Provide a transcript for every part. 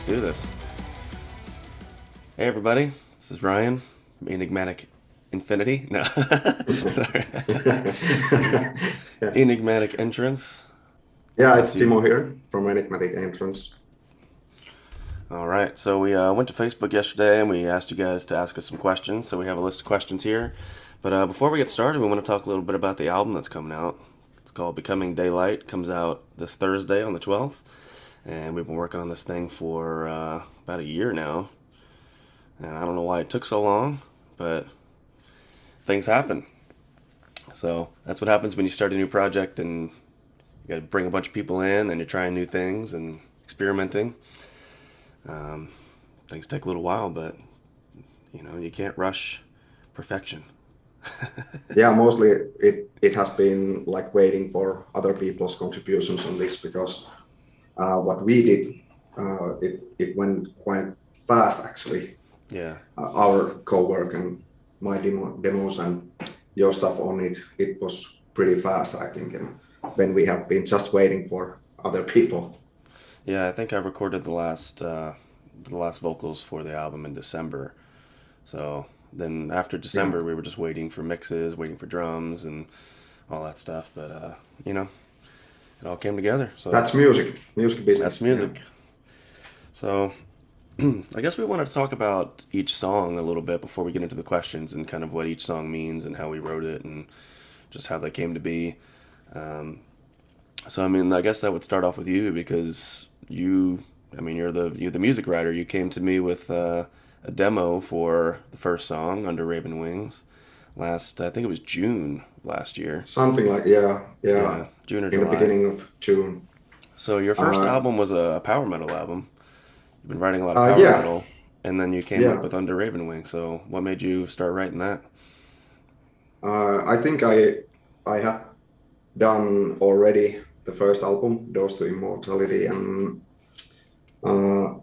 do this. Hey everybody, this is Ryan from Enigmatic Infinity. No. Yeah, Enigmatic Entrance. yeah, Brought it's to you. Timo here from Enigmatic Entrance. Alright, so we went to Facebook yesterday and we asked you guys to ask us some questions. So we have a list of questions here. But before we get started, we want to talk a little bit about the album that's coming out. It's called Becoming Daylight. Comes out this Thursday on the 12th. And we've been working on this thing for about a year now. And I don't know why it took so long, but things happen. So that's what happens when you start a new project and you got to bring a bunch of people in and you're trying new things and experimenting. Um, Things take a little while, but you can't rush perfection. Yeah, mostly it has been like waiting for other people's contributions on this because what we did, it went quite fast actually. Yeah, Our co-work and my demos and your stuff on it was pretty fast, I think. And then we have been just waiting for other people. yeah. I think I recorded the last vocals for the album in December. So then after Yeah, December, we were just waiting for mixes, waiting for drums, and all that stuff. But it all came together. So that's music that's business. Yeah. music. So I guess we wanted to talk about each song a little bit before we get into the questions and kind of what each song means and how we wrote it and just how they came to be. Um, so I mean, I guess that would start off with you because you're the music writer. You came to me with a demo for the first song, Under Raven Wings, I think it was June last year. Something like, yeah, Yeah, June or in the July. beginning of June. So your first Uh, album was a power metal album. You've been writing a lot of power yeah, metal, and then you came up yeah. with Under Raven Wing. So what made you start writing that? I think I had done already the first album, Dose to Immortality, and uh,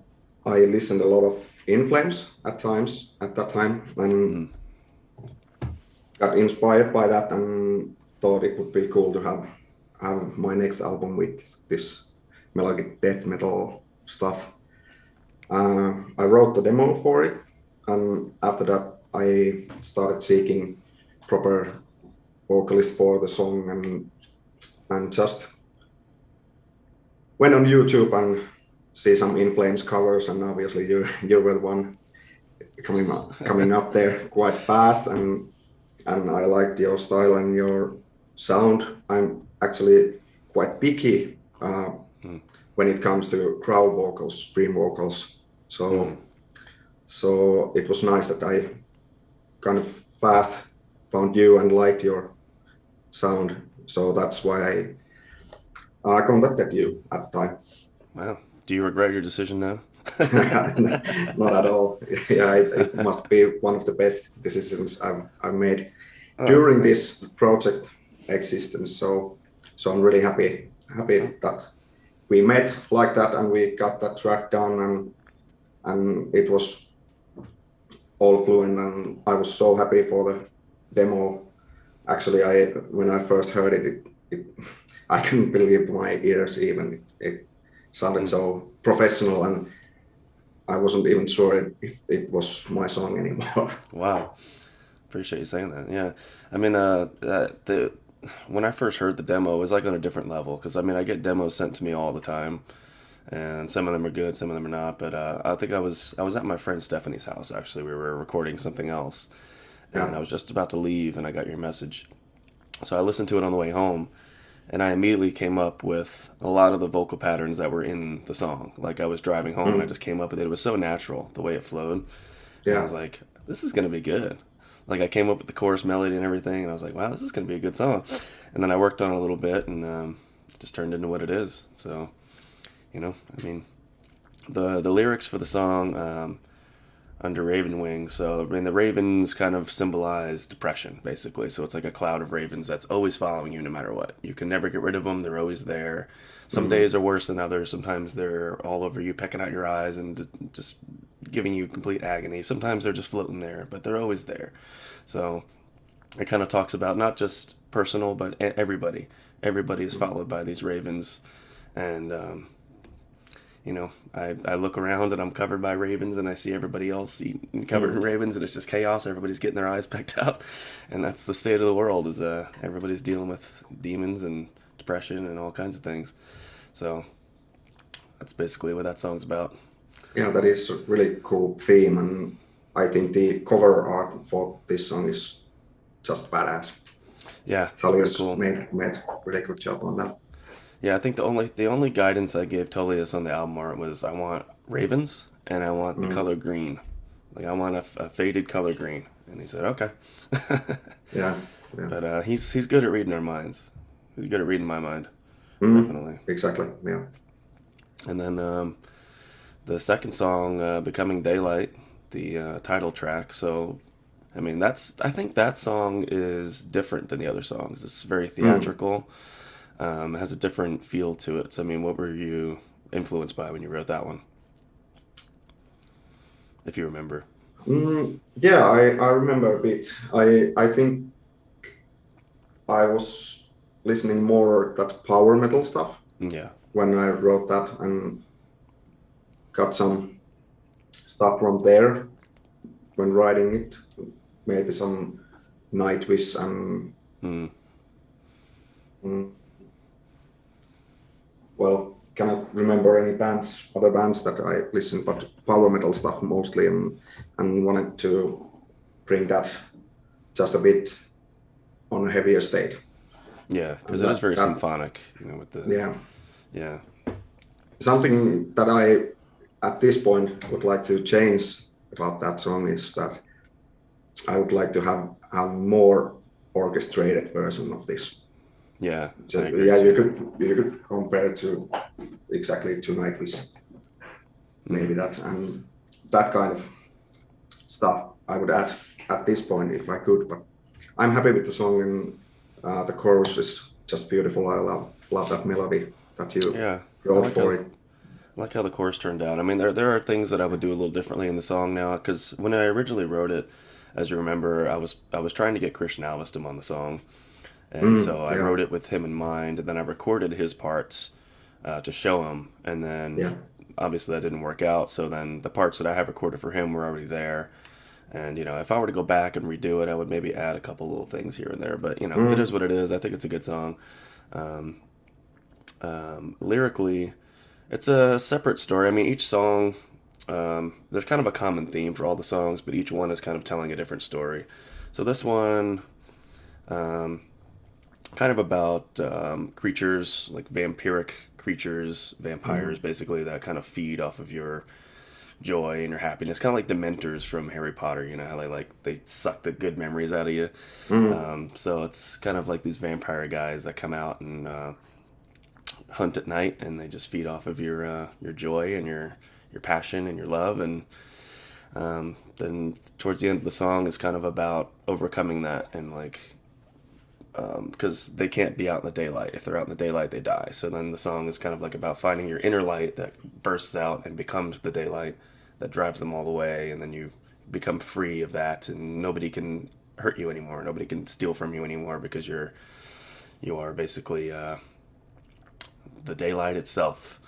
I listened a lot of In Flames at times at that time, and Mm, got inspired by that, and thought it would be cool to have my next album with this melodic death metal stuff. I wrote the demo for it, and after that, I started seeking proper vocalist for the song, and just went on YouTube and see some In Flames covers, and obviously you were the one coming up there quite fast, and I liked your style and your sound. I'm actually quite picky mm, when it comes to crowd vocals, scream vocals. mm. So it was nice that I kind of fast found you and liked your sound. So that's why I contacted you at the time. Wow. Do you regret your decision now? Not at all. Yeah, it must be one of the best decisions I've made Oh, during thanks. this project existence. So I'm really happy Oh, that we met like that and we got that track done, and it was all fluent, and I was so happy for the demo. Actually, I when I first heard it I couldn't believe my ears even. It sounded mm. so professional, and I wasn't even sure if it was my song anymore. Wow. Appreciate you saying that. Yeah. I mean, the when I first heard the demo, it was like on a different level because I mean, I get demos sent to me all the time, and some of them are good, some of them are not. But I think I was at my friend Stephanie's house actually. We were recording something else, and Yeah. I was just about to leave, and I got your message. So I listened to it on the way home, and I immediately came up with a lot of the vocal patterns that were in the song. Like I was driving home, and I Mm, just came up with it. It was so natural the way it flowed, and I was yeah. like, "This is gonna be good." Like I came up with the chorus melody and everything, and I was like, "Wow, this is gonna be a good song." And then I worked on it a little bit, and it just turned into what it is. So I mean, the lyrics for the song Under Raven Wing. So I mean, the ravens kind of symbolize depression, basically. So it's like a cloud of ravens that's always following you, no matter what. You can never get rid of them. They're always there. Some Mm, days are worse than others. Sometimes they're all over you, pecking out your eyes and just giving you complete agony. Sometimes they're just floating there, but they're always there. So it kind of talks about not just personal, but everybody. Everybody is mm. followed by these ravens, and you know, I look around and I'm covered by ravens, and I see everybody else covered in ravens, and it's just chaos. Everybody's getting their eyes pecked out, and that's the state of the world. Is everybody's dealing with demons and depression and all kinds of things. So that's basically what that song's about. Yeah, that is a really cool theme, and I think the cover art for this song is just badass. Yeah, Tully pretty has cool. made a really good job on that. Yeah, I think the only guidance I gave Tullius on the album art was I want ravens and I want the color green. Like I want a faded color green, and he said okay. Yeah, yeah. But he's good at reading our minds. He's good at reading my mind, definitely. Exactly. Yeah. And then the second song, "Becoming Daylight," the title track. So, I mean, I think that song is different than the other songs. It's very theatrical. It has a different feel to it. So, I mean, what were you influenced by when you wrote that one? If you remember. Yeah, I remember a bit. I think I was listening more that power metal stuff Yeah. when I wrote that, and got some stuff from there when writing it. Maybe some Nightwish and well, cannot remember any other bands that I listened, but power metal stuff mostly, and wanted to bring that just a bit on a heavier state. Yeah, because it is very symphonic, you know, with the yeah. Something that I at this point would like to change about that song is that I would like to have more orchestrated version of this. Yeah, So, I agree yeah, too. you could compare to exactly to Nightwish, maybe that, and that kind of stuff I would add at this point if I could. But I'm happy with the song, and the chorus is just beautiful. I love that melody that you wrote for it. I like how the chorus turned out. I mean, there are things that I would do a little differently in the song now, because when I originally wrote it, as you remember, I was trying to get Christian Alvestam on the song, and so I wrote it with him in mind, and then I recorded his parts to show him, and then obviously that didn't work out. So then the parts that I have recorded for him were already there, and you know, if I were to go back and redo it, I would maybe add a couple little things here and there. But you know, it is what it is. I think it's a good song. Lyrically, it's a separate story. I mean, each song, there's kind of a common theme for all the songs, but each one is kind of telling a different story. So this one, kind of about creatures, like vampiric creatures, vampires, basically, that kind of feed off of your joy and your happiness. Kind of like Dementors from Harry Potter, you know, how they suck the good memories out of you. So it's kind of like these vampire guys that come out and hunt at night, and they just feed off of your joy and your passion and your love. And then towards the end of the song is kind of about overcoming that, and like because they can't be out in the daylight. If they're out in the daylight, they die. So then the song is kind of like about finding your inner light that bursts out and becomes the daylight that drives them all the way, and then you become free of that, and nobody can hurt you anymore. Nobody can steal from you anymore, because you are basically the daylight itself.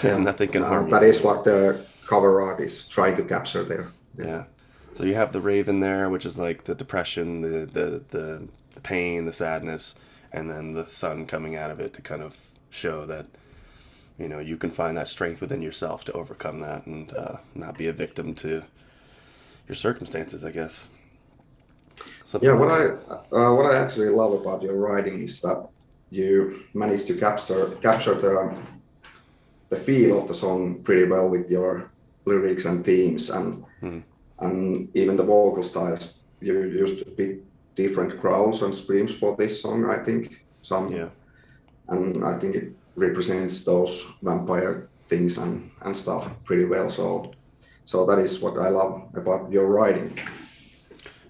Nothing can harm you. That is what the cover art is trying to capture there. Yeah. So you have the raven there, which is like the depression, the pain, the sadness, and then the sun coming out of it to kind of show that, you know, you can find that strength within yourself to overcome that, and not be a victim to your circumstances, I guess. Something what I actually love about your writing is that you managed to capture the feel of the song pretty well with your lyrics and themes, and even the vocal styles. You used a bit different growls and screams for this song, I think. And I think it represents those vampire things and stuff pretty well. So that is what I love about your writing.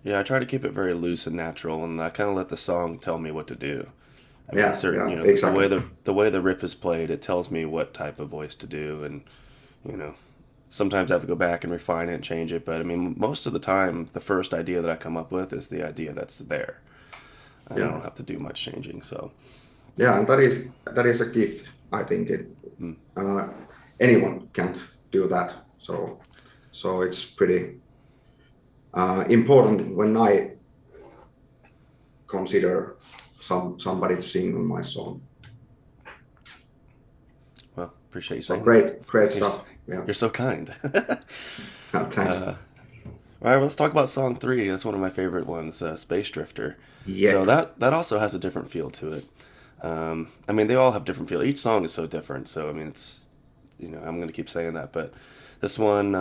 Yeah, I try to keep it very loose and natural, and I kind of let the song tell me what to do. I mean, you know, exactly. The way the riff is played, it tells me what type of voice to do, and you know, sometimes I have to go back and refine it and change it. But I mean, most of the time, the first idea that I come up with is the idea that's there. I don't have to do much changing. So yeah, and that is a gift. I think anyone can't do that. So it's pretty important when I consider somebody to sing on my song. Well, appreciate you So saying great that. stuff. Yeah. You're so kind. Thanks. All right, well, let's talk about song 3. That's one of my favorite ones, Space Drifter. Yeah. So that also has a different feel to it. I mean, they all have different feel. Each song is so different. So I mean, it's, you know, I'm gonna keep saying that, but this one,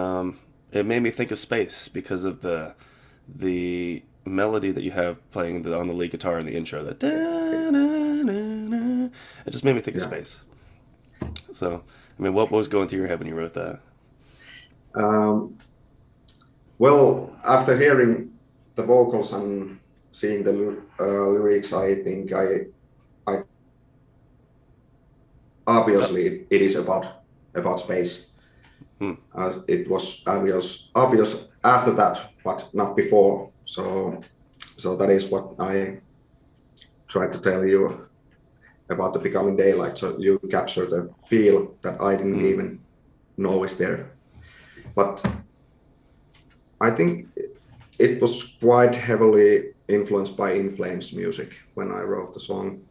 it made me think of space because of the melody that you have playing on the lead guitar in the intro. That it just made me think of space. So I mean, what was going through your head when you wrote that? Well, after hearing the vocals and seeing the lyrics, I think I obviously it is about space. It was obvious after that, but not before. So that is what I tried to tell you about the Becoming Daylight. So you capture the feel that I didn't even know is there. But I think it was quite heavily influenced by In Flames music when I wrote the song.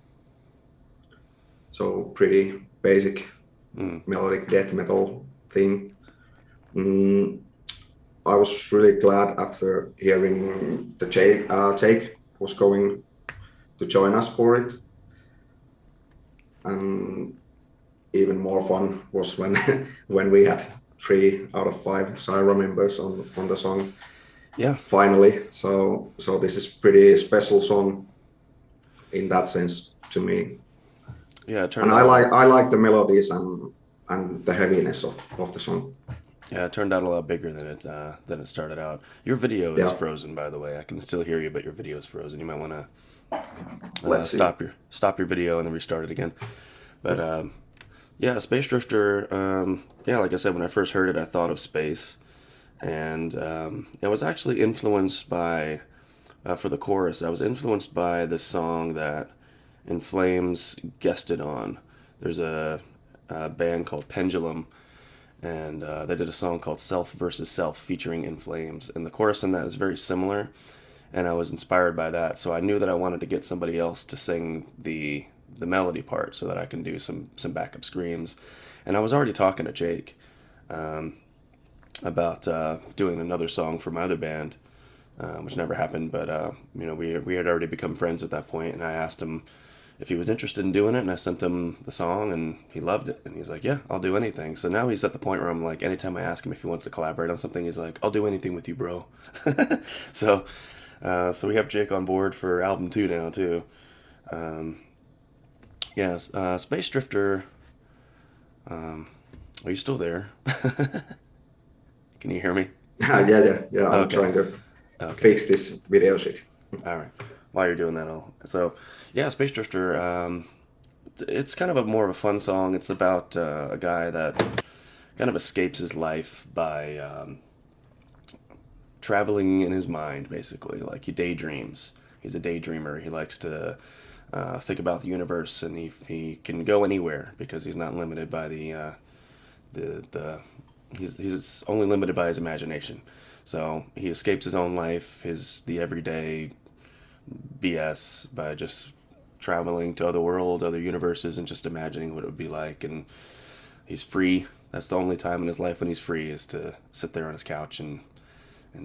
So pretty basic melodic death metal thing. I was really glad after hearing the Jake was going to join us for it. And even more fun was when when we had 3 out of 5 Syra members on the song. Yeah. Finally. So this is pretty special song in that sense to me. Yeah, and I like the melodies and the heaviness of the song. Yeah, it turned out a lot bigger than it started out. Your video is frozen, by the way. I can still hear you, but your video is frozen. You might want to stop your video and then restart it again. But yeah, Space Drifter. Yeah, like I said, when I first heard it, I thought of space, and I was actually influenced by for the chorus. I was influenced by the song that In Flames guested on. There's a band called Pendulum, and they did a song called Self versus Self featuring In Flames, and the chorus in that is very similar, and I was inspired by that, so I knew that I wanted to get somebody else to sing the melody part so that I can do some backup screams. And I was already talking to Jake about doing another song for my other band, which never happened, but you know, we had already become friends at that point, and I asked him if he was interested in doing it, and I sent him the song, and he loved it, and he's like, yeah, I'll do anything. So now he's at the point where I'm like, anytime I ask him if he wants to collaborate on something, he's like, I'll do anything with you, bro. So we have Jake on board for album 2 now too. Yes, Space Drifter. Are you still there? Can you hear me? Yeah. I'm trying to fix this video shit. All right. While you're doing that, yeah, Space Drifter. It's kind of more of a fun song. It's about a guy that kind of escapes his life by traveling in his mind, basically. Like, he daydreams. He's a daydreamer. He likes to think about the universe, and he can go anywhere because he's not limited by he's only limited by his imagination. So he escapes his own life, the everyday BS, by just traveling to other world, other universes, and just imagining what it would be like. And he's free. That's the only time in his life when he's free, is to sit there on his couch and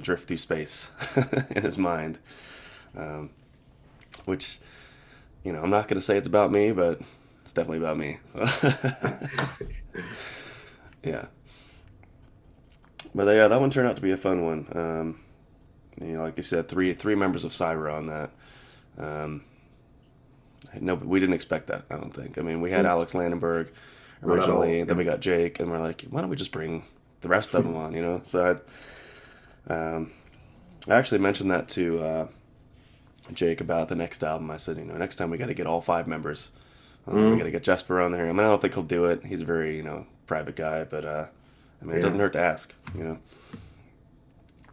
drift through space in his mind. Which, you know, I'm not going to say it's about me, but it's definitely about me. Yeah. But yeah, that one turned out to be a fun one. You know, like you said, three members of Syra on that. No, we didn't expect that, I don't think. I mean, we had Alex Landenberg originally, then we got Jake, and we're like, why don't we just bring the rest of them on, you know? So I actually mentioned that to Jake about the next album. I said, you know, next time we got to get all 5 members. We got to get Jesper on there. I mean, I don't think he'll do it. He's a very, you know, private guy, but I mean, it doesn't hurt to ask, you know.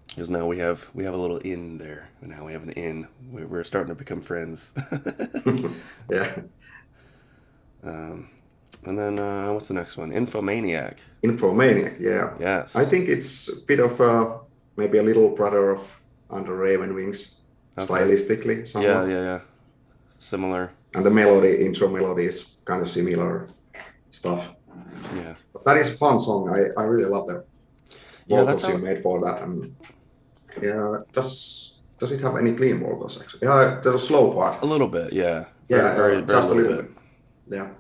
Because now we have a little in there. And now we have an in. We're starting to become friends. Yeah. And then what's the next one? Infomaniac. Infomaniac, yeah. I Yes. think it's a bit of maybe a little brother of Under Raven Wings, Okay. stylistically Yeah, somewhat. yeah, yeah. Similar. And the melody, intro melody is kind of similar stuff. Yeah. But that is a fun song. I really love the Yeah, that's vocals you how. made for that. And yeah, does it have any clean vocals actually? Yeah, there's a slow part. A little bit, yeah. Very, Yeah, very, very just a little little bit. bit. Yeah,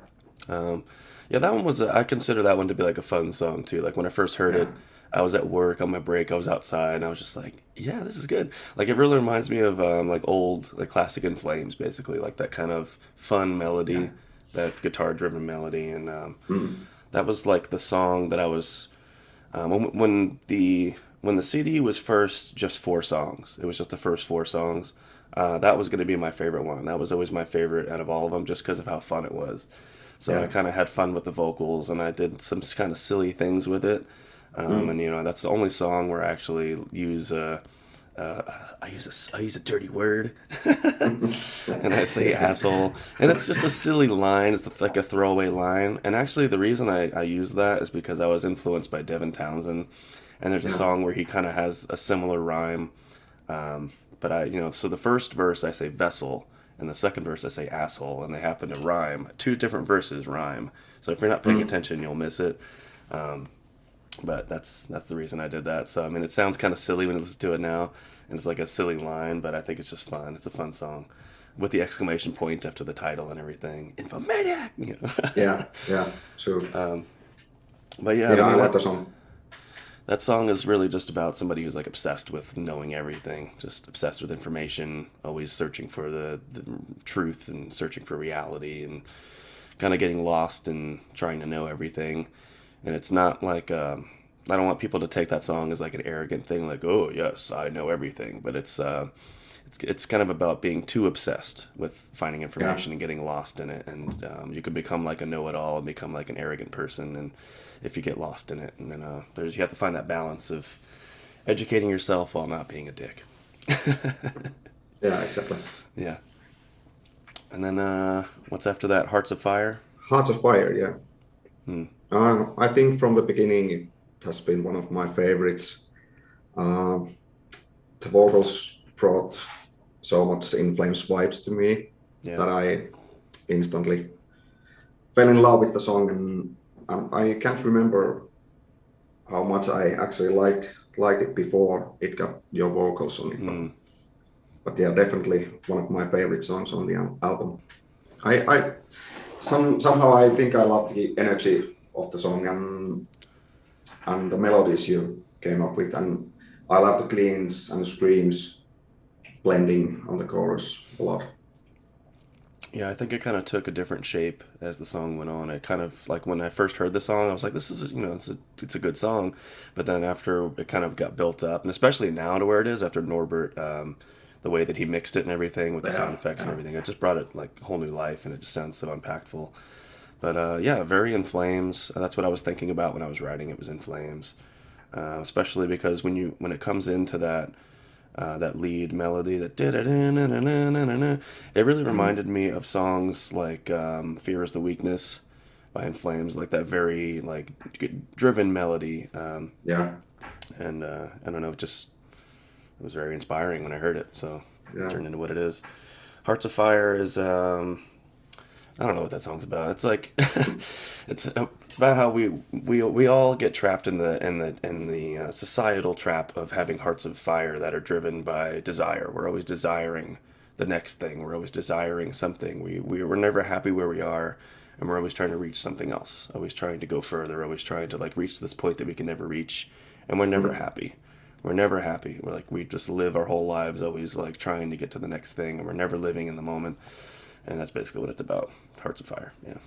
Um, yeah, that one was. I consider that one to be like a fun song too. Like when I first heard yeah, it, I was at work on my break. I was outside, and I was just like, "Yeah, this is good." Like it really reminds me of like old, like classic In Flames, basically, like that kind of fun yeah. melody, that guitar-driven melody, and Mm, that was like the song that I was when the CD was first just 4 songs. It was just the first 4 songs. That was going to be my favorite one. That was always my favorite out of all of them, just because of how fun it was. So I yeah. kind of had fun with the vocals, and I did some kind of silly things with it. And Mm, you know, that's the only song where I actually use uh, I use a dirty word, and I say yeah. asshole, and it's just a silly line. It's like a throwaway line. And actually, the reason I use that is because I was influenced by Devin Townsend, and there's a Yeah. song where he kind of has a similar rhyme. But so the first verse I say vessel, and the second verse I say asshole, and they happen to rhyme. 2 different verses rhyme. So if you're not paying Mm, attention, you'll miss it. But that's the reason I did that. So I mean, it sounds kind of silly when you listen to it now, and it's like a silly line, but I think it's just fun. It's a fun song, with the exclamation point after the title and everything. Infomaniac, you know. yeah, yeah. True. But yeah, I Yeah, I mean like the song. that song is really just about somebody who's like obsessed with knowing everything, just obsessed with information, always searching for the truth and searching for reality, and kind of getting lost and trying to know everything. And it's not like I don't want people to take that song as like an arrogant thing, like, oh yes, I know everything. But it's kind of about being too obsessed with finding Yeah, information and getting lost in it, and you can become like a know-it-all and become like an arrogant person, and if you get lost in it, and then you have to find that balance of educating yourself while not being a dick. yeah, exactly. Yeah. And then what's after that? Hearts of Fire. Hearts of Fire, yeah. Hmm. I think from the beginning it has been one of my favorites. Um, the vocals brought so much In Flames vibes to me Yeah. that I instantly fell in love with the song, and I can't remember how much I actually liked it before it got your vocals on it. Hmm. But yeah, definitely one of my favorite songs on the album. I somehow I think I love the energy of the song and the melodies you came up with, and I love the cleans and screams blending on the chorus a lot. Yeah, I think it kind of took a different shape as the song went on. It kind of like when I first heard the song, I was like, "This is it's a good song," but then after it kind of got built up, and especially now to where it is after Norbert, the way that he mixed it and everything with the sound Yeah, effects and yeah, everything, it just brought it like a whole new life, and it just sounds so impactful. But yeah, very In Flames. That's what I was thinking about when I was writing it, was In Flames, especially because when it comes into that lead melody, that it really mm, reminded me of songs like "Fear Is the Weakness" by In Flames, like that very like driven melody, yeah, and I don't know, it was very inspiring when I heard it, so it yeah. turned into what it is. Hearts of Fire is I don't know what that song's about. It's like it's about how we all get trapped in the societal trap of having hearts of fire that are driven by desire. We're always desiring the next thing. We're always desiring something. We're never happy where we are, and we're always trying to reach something else. Always trying to go further. Always trying to like reach this point that we can never reach, and we're never Mm. happy. We're never happy. We're like we just live our whole lives always like trying to get to the next thing, and we're never living in the moment. And that's basically what it's about. Hearts of Fire. Yeah.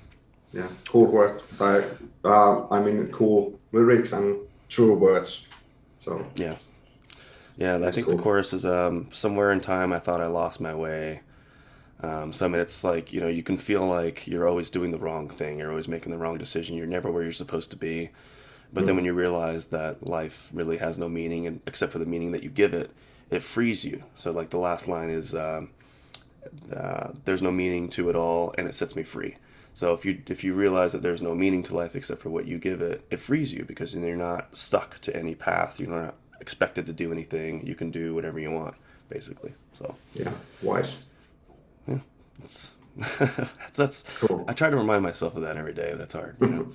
Yeah, cool word. I mean, cool lyrics and true words. So Yeah. Yeah. I that's think the cool. chorus is somewhere in time I thought I lost my way. So I mean, it's like you can feel like you're always doing the wrong thing. You're always making the wrong decision. You're never where you're supposed to be. But then when Mm. you realize that life really has no meaning, and except for the meaning that you give it, it frees you. So like the last line is, "There's no meaning to it all, and it sets me free." So if you realize that there's no meaning to life except for what you give it, it frees you because then you're not stuck to any path. You're not expected to do anything. You can do whatever you want, basically. So Yeah, wise. yeah, it's that's Cool. I try to remind myself of that every day, and it's hard, you know.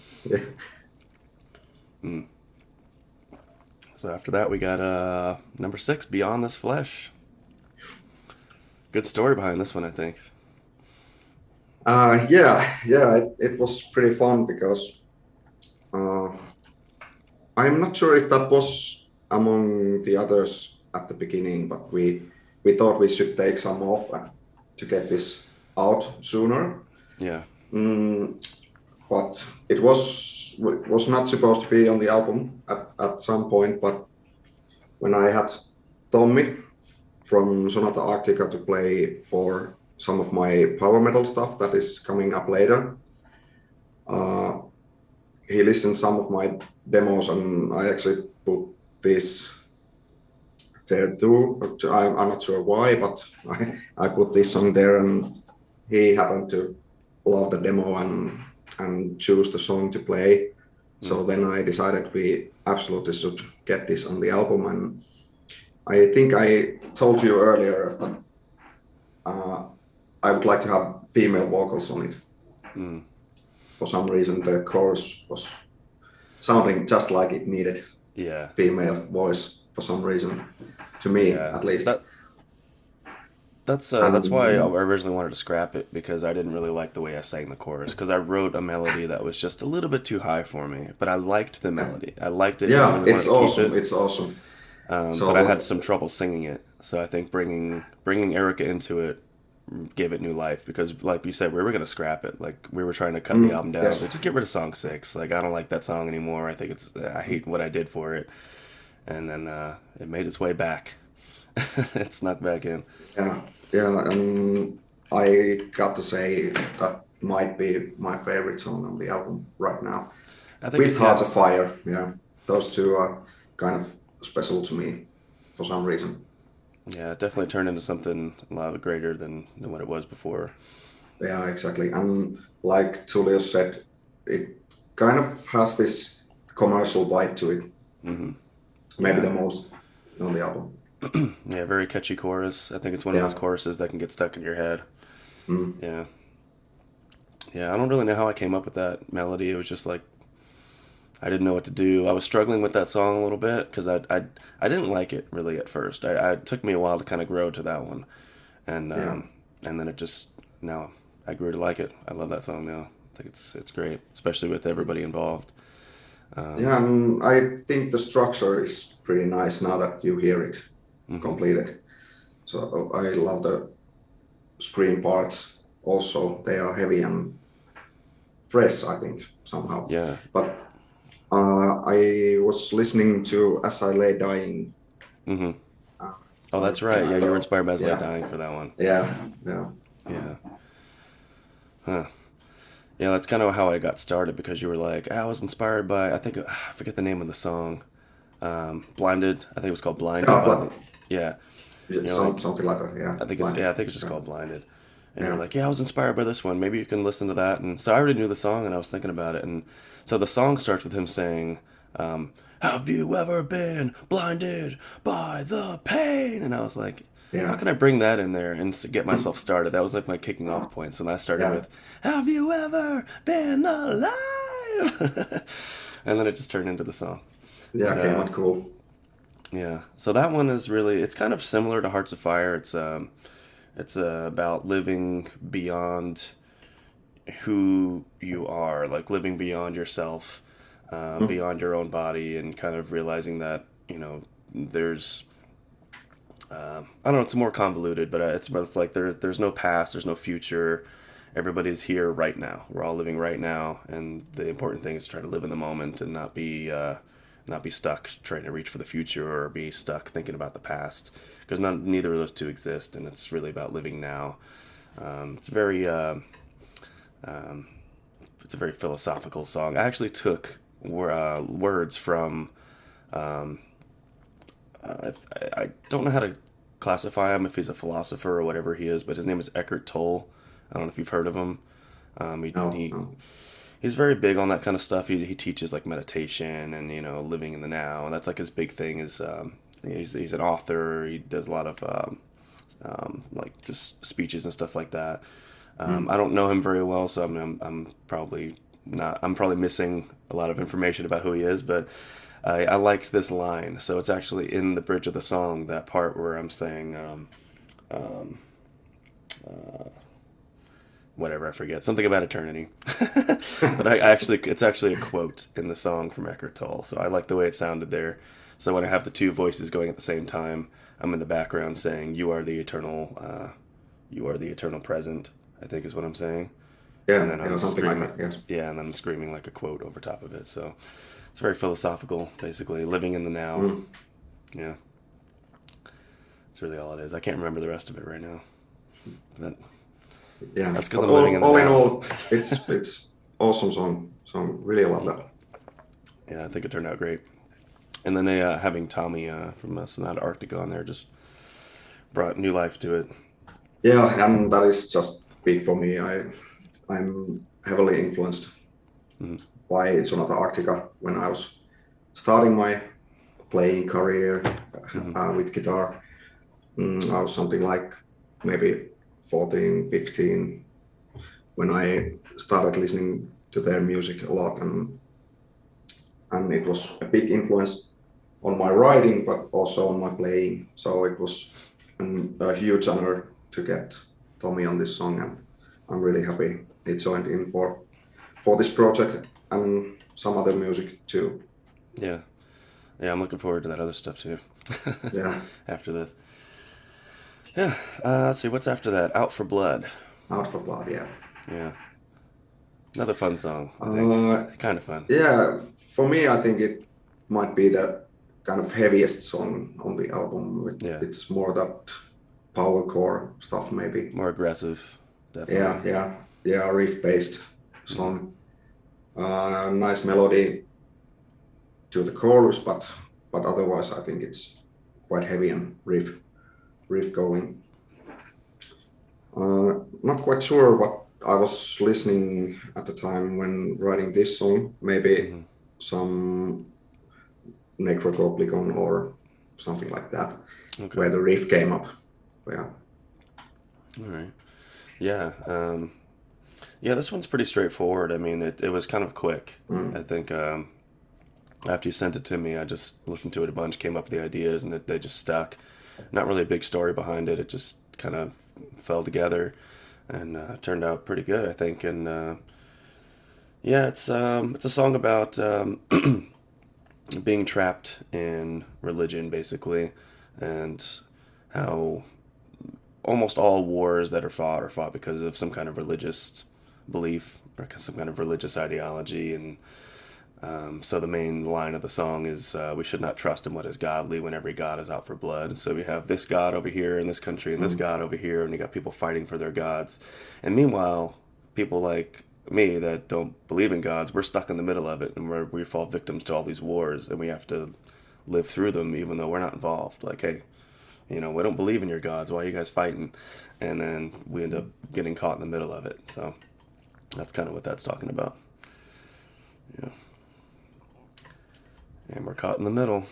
Yeah. So after that, we got number 6, Beyond This Flesh. Good story behind this one, I think. It was pretty fun because uh, I'm not sure if that was among the others at the beginning, but we thought we should take some off to get this out sooner. Yeah. But it was not supposed to be on the album at some point. But when I had Tommy from Sonata Arctica to play for some of my power metal stuff that is coming up later, he listened some of my demos, and I actually put this there too. I'm not sure why, but I put this song there, and he happened to love the demo and choose the song to play. So then I decided we absolutely should get this on the album. And I think I told you earlier that I would like to have female vocals on it. For some reason, the chorus was sounding just like it needed female voice for some reason, to me at least. That's why I originally wanted to scrap it, because I didn't really like the way I sang the chorus, because I wrote a melody that was just a little bit too high for me, but I liked the melody. I liked it. Yeah, it's awesome. It's awesome. But I had some trouble singing it, so I think bringing Erica into it gave it new life, because like you said, we were going to scrap it. Like, we were trying to cut the album down. Yes. Like, just get rid of song 6. Like, I don't like that song anymore. I think I hate what I did for it. And then it made its way back. It snuck back in. Yeah, and I got to say that might be my favorite song on the album right now. I think With Hearts of Fire, those two are kind of special to me for some reason. Yeah, it definitely turned into something a lot greater than what it was before. Yeah, exactly. And like Tulio said, it kind of has this commercial bite to it. Maybe the most on the album. Yeah, very catchy chorus. I think it's one of those choruses that can get stuck in your head. Yeah. Yeah, I don't really know how I came up with that melody. It was just like, I didn't know what to do. I was struggling with that song a little bit because I didn't like it really at first. It took me a while to kind of grow to that one, and then it just, now I grew to like it. I love that song now. I think it's great, especially with everybody involved. And I think the structure is pretty nice now that you hear it completed. So I love the screen parts. Also, they are heavy and fresh, I think, somehow. Yeah. But I was listening to As I Lay Dying. Oh, that's right. Yeah, you were inspired by As I Lay Dying for that one. Yeah. Huh. Yeah, that's kind of how I got started, because you were like, I was inspired by, I forget the name of the song. Blinded. I think it was called Blinded. Yeah. Something like that, yeah. I think it's just called Blinded. And you're like, I was inspired by this one. Maybe you can listen to that. And so I already knew the song, and I was thinking about it. And so the song starts with him saying, have you ever been blinded by the pain? And I was like, how can I bring that in there and get myself started? That was like my kicking off point. So then I started with, have you ever been alive? And then it just turned into the song. Yeah, came out cool. Yeah. So that one is really, it's kind of similar to Hearts of Fire. It's about living beyond who you are, like living beyond yourself, beyond your own body, and kind of realizing that, there's, I don't know, it's more convoluted, but it's like there's no past, there's no future. Everybody's here right now. We're all living right now, and the important thing is to try to live in the moment and not be stuck trying to reach for the future, or be stuck thinking about the past, because neither of those two exist, and it's really about living now. It's a very philosophical song. I actually took words from I don't know how to classify him, if he's a philosopher or whatever he is, but his name is Eckhart Tolle. I don't know if you've heard of him. No, He no. he's very big on that kind of stuff. He teaches like meditation and living in the now, and that's like his big thing. Is he's an author. He does a lot of like just speeches and stuff like that. I Mm. don't know him very well, so I'm probably not. I'm probably missing a lot of information about who he is, but I liked this line. So it's actually in the bridge of the song, that part where I'm saying, um, whatever, I forget, something about eternity. But it's actually a quote in the song from Eckhart Tolle. So I like the way it sounded there. So when I have the two voices going at the same time, I'm in the background saying, you are the eternal present," I think is what I'm saying. And Yeah, then yeah, I'm something like screaming, that. Yes. yeah, and then I'm screaming like a quote over top of it. So it's very philosophical, basically, living in the now. Mm. Yeah, it's really all it is. I can't remember the rest of it right now, but Yeah, that's because but I'm living in the all in now. all, it's awesome song. So I really love that. Yeah, I think it turned out great. And then having Tommy from Sonata Arctic on there just brought new life to it. Yeah, and that is just big for me. I'm heavily influenced Mm-hmm. by Sonata Arctica when I was starting my playing career Mm-hmm. with guitar. I was something like maybe 14, 15 when I started listening to their music a lot, and it was a big influence on my writing, but also on my playing. So it was a huge honor to get Tommy on this song, and I'm really happy he joined in for this project and some other music too. Yeah, yeah, I'm looking forward to that other stuff too. Yeah, After this, yeah. Let's see, what's after that? Out for Blood. Out for Blood. Yeah, Yeah, another fun song. I think, uh, kind of fun. yeah. For me, I think it might be the kind of heaviest song on the album. Yeah, It's more that power core stuff, maybe. more aggressive, definitely. Yeah, riff based Hmm. song. Nice melody to the chorus, but otherwise I think it's quite heavy and riff going. Not quite sure what I was listening at the time when writing this song. Maybe Hmm. some Necrogoblicon or something like that, Okay. where the riff came up. Yeah. All right. Yeah. Yeah, this one's pretty straightforward. I mean, it was kind of quick. I Mm. think after you sent it to me, I just listened to it a bunch, came up with the ideas, and they just stuck. Not really a big story behind it. It just kind of fell together and turned out pretty good, I think. And yeah, it's a song about being trapped in religion, basically, and how almost all wars that are fought because of some kind of religious belief or some kind of religious ideology. And so the main line of the song is, "We should not trust in what is godly when every god is out for blood." So we have this god over here in this country and this Mm. god over here, and you got people fighting for their gods. And meanwhile, people like me that don't believe in gods, we're stuck in the middle of it, and we fall victims to all these wars, and we have to live through them even though we're not involved. Like, hey, we don't believe in your gods. Why are you guys fighting? And then we end up getting caught in the middle of it. So that's kind of what that's talking about. Yeah. And we're caught in the middle.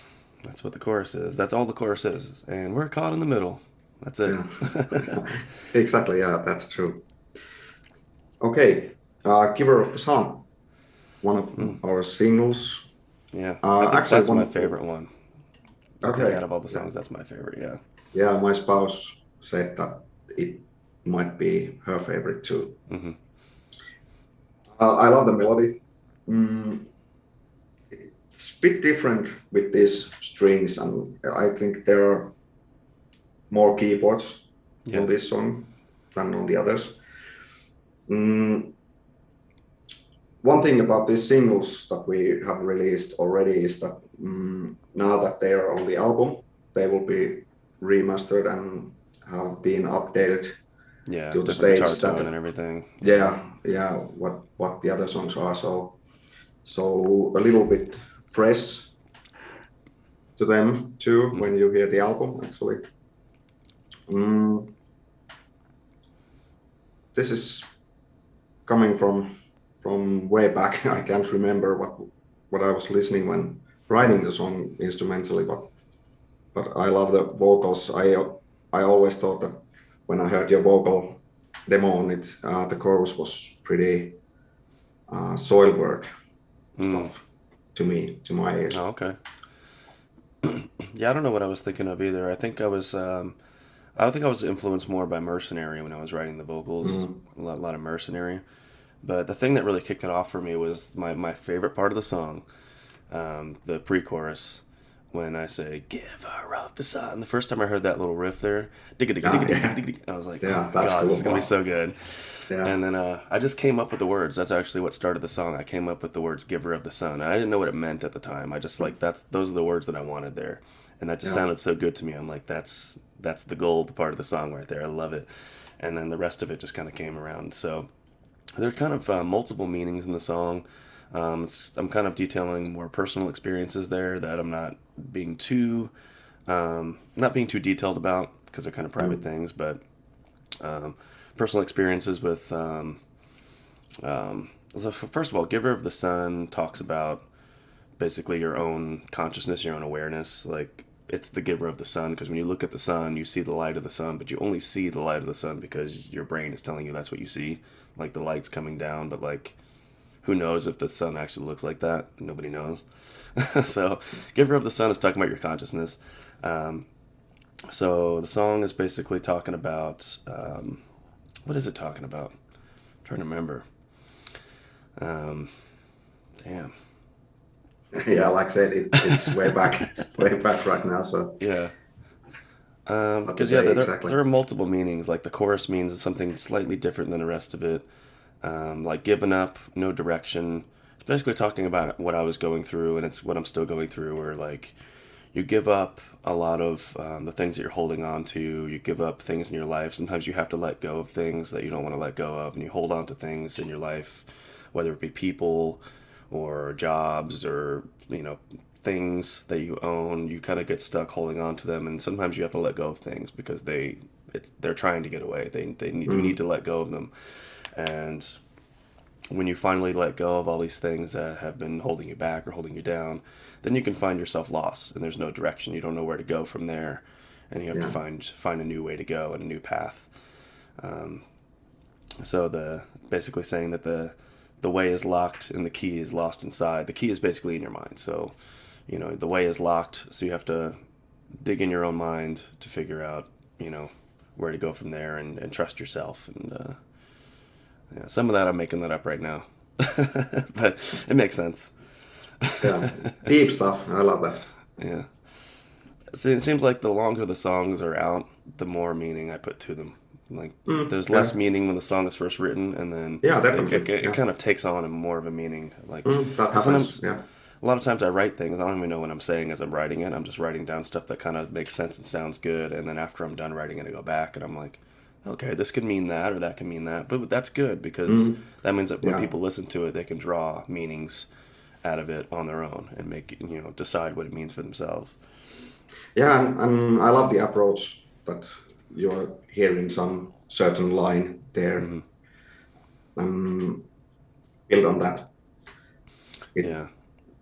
That's what the chorus is. That's all the chorus is. And we're caught in the middle. That's it. Yeah. Exactly. Yeah, that's true. Okay. Giver of the Sun, one of Hmm. our singles. Yeah. I think Actually, that's my one. favorite one. I think out Okay. of all the Yeah. songs, that's my favorite. Yeah. Yeah. My spouse said that it might be her favorite too. Hmm. I love the melody. Mm, it's a bit different with these strings, and I think there are more keyboards on Yeah. this song than on the others. Mm, one thing about these singles that we have released already is that now that they are on the album, they will be remastered and have been updated Yeah. to the Different guitar stage that tone and everything. Yeah. yeah what the other songs are, so a little bit fresh to them too Hmm. when you hear the album actually. Mm, this is coming from way back. I can't remember what I was listening when writing the song instrumentally, but I love the vocals. I always thought that when I heard your vocal demo on it, the chorus was pretty soil work stuff to me, to my ears. Oh, okay. Yeah, I don't know what I was thinking of either. I think I was influenced more by Mercenary when I was writing the vocals. A lot of Mercenary. But the thing that really kicked it off for me was my favorite part of the song, the pre-chorus, when I say "Give her up the sun." The first time I heard that little riff there, digga digga digga digga digga, digga, I was like, Yeah, "Oh that's God, cool. this is gonna be so good." Yeah, And then I just came up with the words. That's actually what started the song. I came up with the words "Giver of the Sun." And I didn't know what it meant at the time. I just like those are the words that I wanted there, and that just yeah, sounded so good to me. I'm like, that's the gold part of the song right there. I love it. And then the rest of it just kind of came around. So there are kind of multiple meanings in the song. I'm kind of detailing more personal experiences there that I'm not being too detailed about because they're kind of private things, but um, personal experiences with. So first of all, Giver of the Sun talks about basically your own consciousness, your own awareness. Like it's the giver of the sun because when you look at the sun, you see the light of the sun, but you only see the light of the sun because your brain is telling you that's what you see, like the light's coming down. But like, who knows if the sun actually looks like that? Nobody knows. So, giver of the sun is talking about your consciousness. Um, so the song is basically talking about what is it talking about? I'm trying to remember. Um, Damn. yeah. Like I said, it's way back right now. So Yeah. hard to Because yeah, say there exactly. are multiple meanings. Like the chorus means something slightly different than the rest of it. Like giving up, no direction. It's basically talking about what I was going through, and it's what I'm still going through. Where like you give up a lot of the things that you're holding on to. You give up things in your life. Sometimes you have to let go of things that you don't want to let go of, and you hold on to things in your life, whether it be people or jobs or things that you own. You kind of get stuck holding on to them, and sometimes you have to let go of things because they're trying to get away. You need to let go of them, and when you finally let go of all these things that have been holding you back or holding you down, then you can find yourself lost and there's no direction. You don't know where to go from there, and you have to Yeah, find a new way to go and a new path. So the basically saying that the way is locked and the key is lost inside. The key is basically in your mind. So the way is locked, so you have to dig in your own mind to figure out where to go from there and trust yourself. And yeah, some of that I'm making that up right now, but it makes sense. yeah. Deep stuff. I love that. Yeah. So it seems like the longer the songs are out, the more meaning I put to them. Like there's less Yeah, meaning when the song is first written, and then yeah, it, definitely. it, it Yeah, kind of takes on a more of a meaning. Like, that because happens. sometimes, Yeah. a lot of times I write things, I don't even know what I'm saying as I'm writing it. I'm just writing down stuff that kind of makes sense and sounds good, and then after I'm done writing it, I go back and I'm like, okay, this could mean that or that can mean that. But that's good because that means that when Yeah. people listen to it, they can draw meanings out of it on their own and make decide what it means for themselves. Yeah, and I love the approach that you're hearing some certain line there. Hmm. Um, Build on that. It Yeah.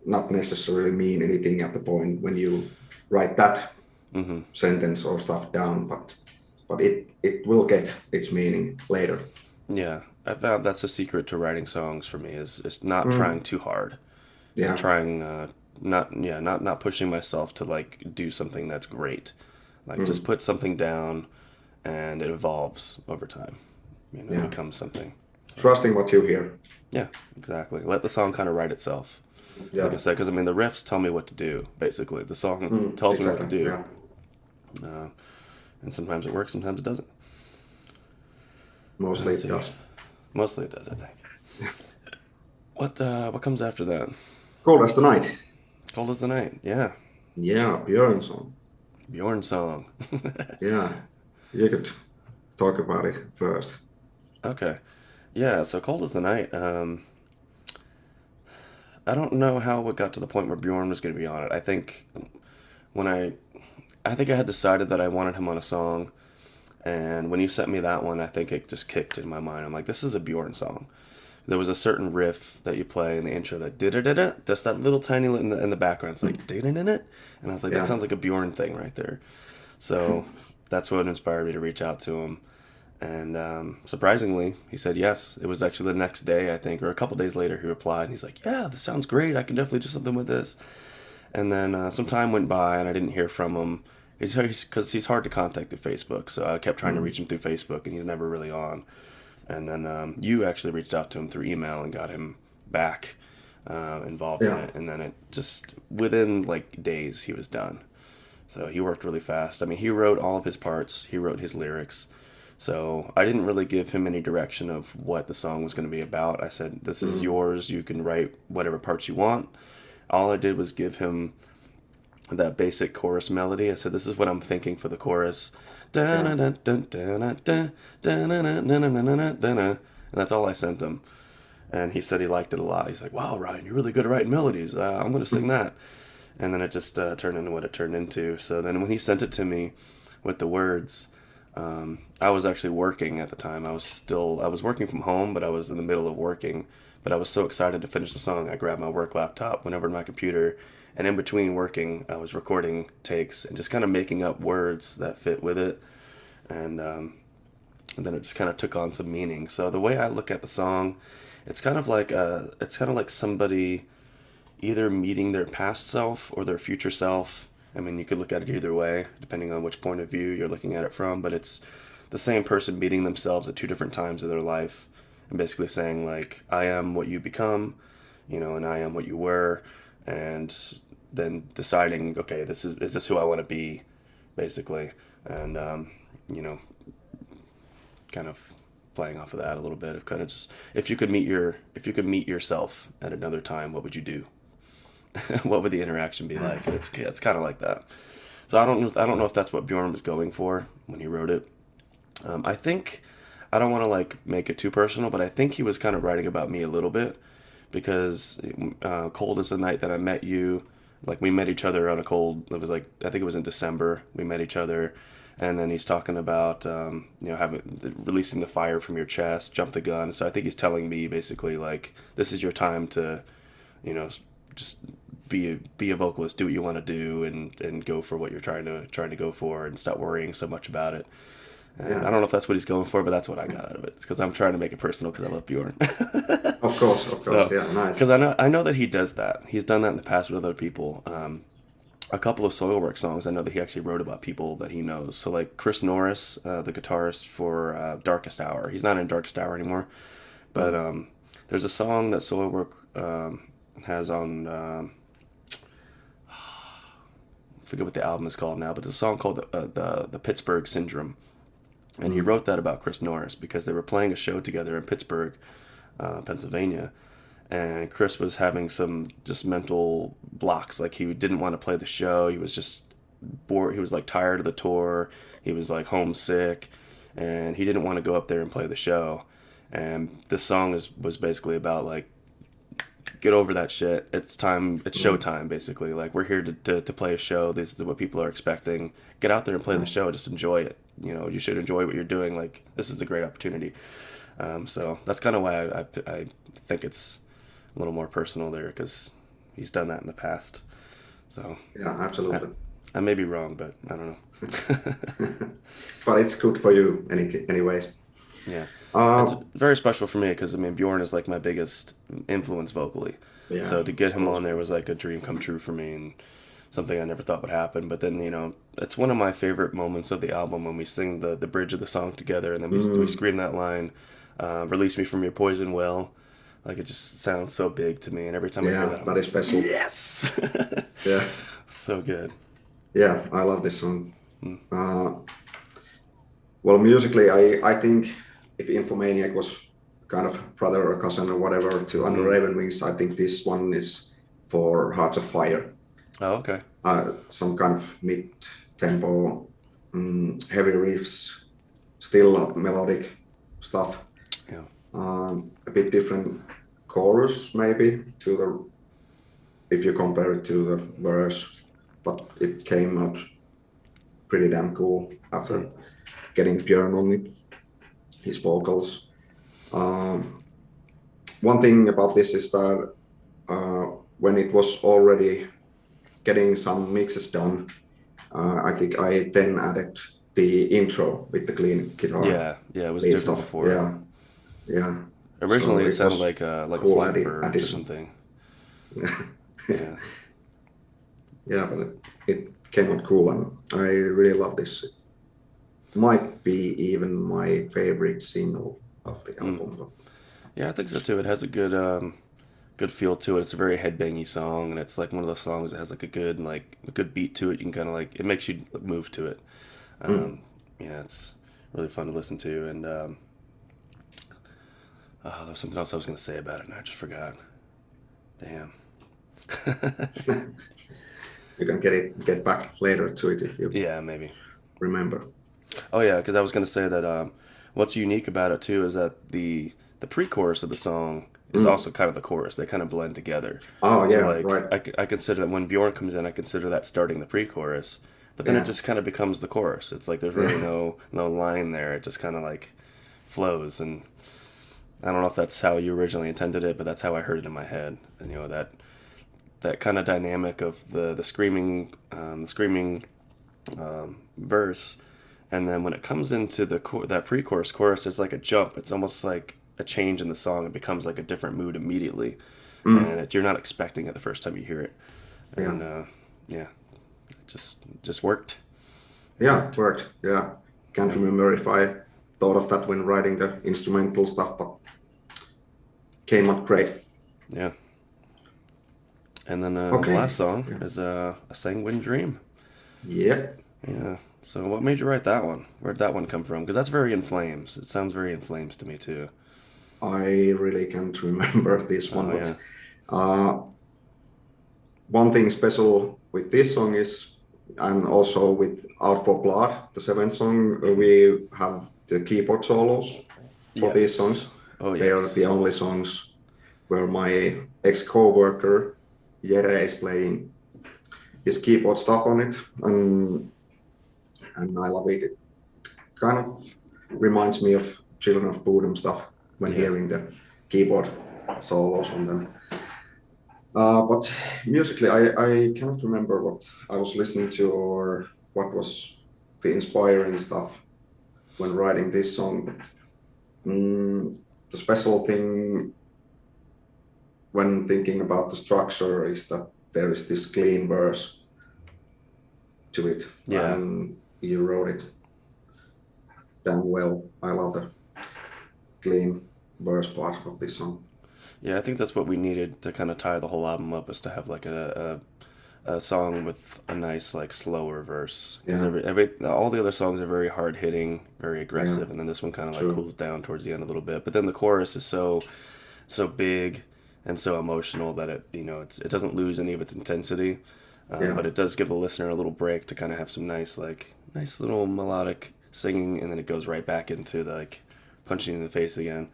not necessarily mean anything at the point when you write that Hmm. sentence or stuff down, but it will get its meaning later. Yeah. I found that's the secret to writing songs for me is not trying Mm, too hard and yeah. trying not pushing myself to like do something that's great. Like just Mm, put something down and it evolves over time. It yeah. becomes something. So Trusting what you hear. yeah, exactly. Let the song kind of write itself. Like I Yeah. said, because I mean the riffs tell me what to do. Basically, the song tells me what to Exactly. do, Yeah. uh, and sometimes it works, sometimes it doesn't. Mostly Let's it see. does. Mostly it does, I think. What comes after that? Cold as the night. Cold as the night. Yeah, Yeah, Björn song. Bjorn song. Yeah. You could talk about it first. Okay. Yeah. So cold as the night. I don't know how it got to the point where Bjorn was going to be on it. I think when I think I had decided that I wanted him on a song, and when you sent me that one, I think it just kicked in my mind. I'm like, this is a Bjorn song, there was a certain riff that you play in the intro that did it. That's that little tiny in the background. It's like did it, and I was like, that Yeah. sounds like a Bjorn thing right there. So that's what inspired me to reach out to him. And surprisingly, he said yes. It was actually the next day, I think, or a couple days later, he replied. And he's like, "Yeah, this sounds great. I can definitely do something with this." And then some time went by, and I didn't hear from him. Because he's hard to contact through Facebook, so I kept trying to reach him through Facebook, and he's never really on. And then you actually reached out to him through email and got him back involved in Yeah. it. And then it just within like days he was done. So he worked really fast. I mean, he wrote all of his parts. He wrote his lyrics. So I didn't really give him any direction of what the song was going to be about. I said, "This is yours. You can write whatever parts you want." All I did was give him that basic chorus melody. I said, "This is what I'm thinking for the chorus." Yeah. And that's all I sent him. And he said he liked it a lot. He's like, "Wow, Ryan, you're really good at writing melodies. I'm going to sing that." And then it just turned into what it turned into. So then when he sent it to me with the words, I was actually working at the time. I was working from home, but I was in the middle of working. But I was so excited to finish the song, I grabbed my work laptop, went over to my computer, and in between working, I was recording takes and just kind of making up words that fit with it. And then it just kind of took on some meaning. So the way I look at the song, it's kind of like somebody either meeting their past self or their future self. I mean, you could look at it either way, depending on which point of view you're looking at it from, but it's the same person meeting themselves at two different times of their life and basically saying, like, "I am what you become, and I am what you were," and then deciding, okay, is this who I want to be, basically, and, you know, kind of playing off of that a little bit of kind of just, if you could meet yourself at another time, what would you do? What would the interaction be like? And it's kind of like that. So I don't know if that's what Bjorn was going for when he wrote it. I think I don't want to like make it too personal, but I think he was kind of writing about me a little bit because cold as the night that I met you. Like we met each other on a cold. It was like I think it was in December. We met each other, and then he's talking about releasing the fire from your chest, jump the gun. So I think he's telling me basically like this is your time to, just be a vocalist, do what you want to do, and go for what you're trying to go for, and stop worrying so much about it. And Yeah. I don't know if that's what he's going for, but that's what I got out of it. Because I'm trying to make it personal because I love Bjorn. Of course. So, Yeah, nice. because I know that he does that. He's done that in the past with other people. A couple of Soilwork songs, I know that he actually wrote about people that he knows. So like Chris Norris, the guitarist for Darkest Hour. He's not in Darkest Hour anymore, but there's a song that Soilwork has on. I forget what the album is called now, but it's a song called the Pittsburgh Syndrome. And he wrote that about Chris Norris because they were playing a show together in Pittsburgh, Pennsylvania, and Chris was having some just mental blocks. Like he didn't want to play the show. He was just bored. He was like tired of the tour. He was like homesick, and he didn't want to go up there and play the show. And this song was basically about like, get over that shit. It's time. It's showtime, basically. Like we're here to play a show. This is what people are expecting. Get out there and play the show. Just enjoy it. You should enjoy what you're doing. Like this is a great opportunity. So that's kind of why I think it's a little more personal there because he's done that in the past. So Yeah, absolutely. I may be wrong, but I don't know. But it's good for you anyways. Yeah. It's Uh, very special for me because I mean Bjorn is like my biggest influence vocally. Yeah, So to get of him course. on there was like a dream come true for me and something I never thought would happen. But then it's one of my favorite moments of the album when we sing the bridge of the song together and then we scream that line, "Release me from your poison well." Like it just sounds so big to me, and every time I hear Yeah, that, I'm that like, is special. yes, Yeah, so good. yeah, I love this song. Well, musically, I think if Infomaniac was kind of brother or cousin or whatever to Under Raven Wings, I think this one is for Hearts of Fire. Oh, okay. Some kind of mid-tempo, heavy riffs, still melodic stuff. Yeah. A bit different chorus maybe to if you compare it to the verse, but it came out pretty damn cool after getting Björn on it, his vocals. one thing about this is that when it was already getting some mixes done, I think I then added the intro with the clean guitar, Yeah, it was clean different stuff. before. Yeah, yeah. So Originally, it it sounded was like a cool Flappy Bird or addition. something. Yeah, Yeah, yeah, but it came out cool, and I really love this. It might be even my favorite single of the mm. album. But Yeah, I think so too. It has a good feel to it. It's a very headbangy song, and it's like one of those songs that has like a good beat to it. You can kind of like it makes you move to it. mm, Um, yeah, it's really fun to listen to. And oh, there was something else I was going to say about it, and I just forgot. Damn. you can get back later to it if you Yeah, maybe. remember. Oh yeah, because I was going to say that what's unique about it too is that the pre-chorus of the song is Mm. also kind of the chorus. They kind of blend together. Oh So yeah, like right. I consider that when Bjorn comes in, I consider that starting the pre-chorus, but then it Yeah, just kind of becomes the chorus. It's like there's really yeah, no line there. It just kind of like flows, and I don't know if that's how you originally intended it, but that's how I heard it in my head. And that kind of dynamic of the screaming verse, and then when it comes into that pre-chorus chorus, it's like a jump. It's almost like a change in the song. It becomes like a different mood immediately, and mm, you're not expecting it the first time you hear it. yeah, And yeah, it just worked. It yeah. worked. Worked. Yeah, can't Yeah, remember if I thought of that when writing the instrumental stuff, but came out great. yeah. And then the last Okay. song Yeah. is a Sanguine Dream. Yeah. Yeah. So what made you write that one? Where'd that one come from? Because that's very In Flames. It sounds very In Flames to me too. I really can't remember this one, Oh but yeah. uh, one thing special with this song is, and also with Out for Blood, the seventh song, we have the keyboard solos for these Yes. songs. Oh They are the yes. only songs where my ex-coworker Jere is playing his keyboard stuff on it, and I love it. It kind of reminds me of Children of Bodom stuff when Yeah. hearing the keyboard solos on them. But musically, I cannot remember what I was listening to or what was the inspiring stuff when writing this song. The special thing when thinking about the structure is that there is this clean verse to it, Yeah. and you wrote it damn well. I love the clean verse part of this song. Yeah. I think that's what we needed to kind of tie the whole album up is to have like a song with a nice like slower verse because Yeah, every all the other songs are very hard hitting, very yeah, aggressive, and then this one kind of like true. cools down towards the end a little bit. But then the chorus is so big and so emotional that it doesn't lose any of its intensity, Yeah, but it does give the listener a little break to kind of have some nice little melodic singing, and then it goes right back into the, like punching you in the face again.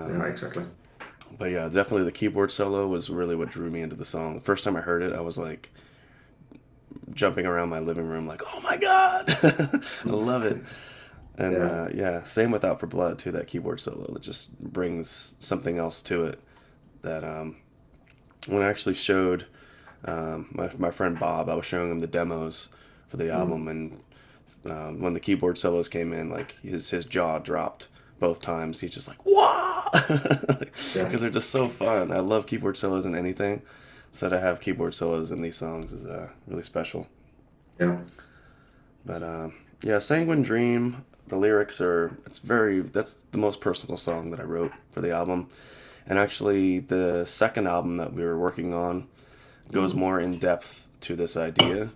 yeah, Um, exactly. but yeah, definitely the keyboard solo was really what drew me into the song. The first time I heard it, I was like jumping around my living room, like, "Oh my god, I love it!" And Yeah, yeah, same with Out for Blood too. That keyboard solo that just brings something else to it. That when I actually showed my friend Bob, I was showing him the demos for the mm, album, and when the keyboard solos came in, like his jaw dropped both times. He's just like, "Wow!" yeah, Because they're just so fun. I love keyboard solos in anything, so to have keyboard solos in these songs is really special. yeah. But yeah, Sanguine Dream. The lyrics are that's the most personal song that I wrote for the album, and actually the second album that we were working on goes Mm, more in depth to this idea.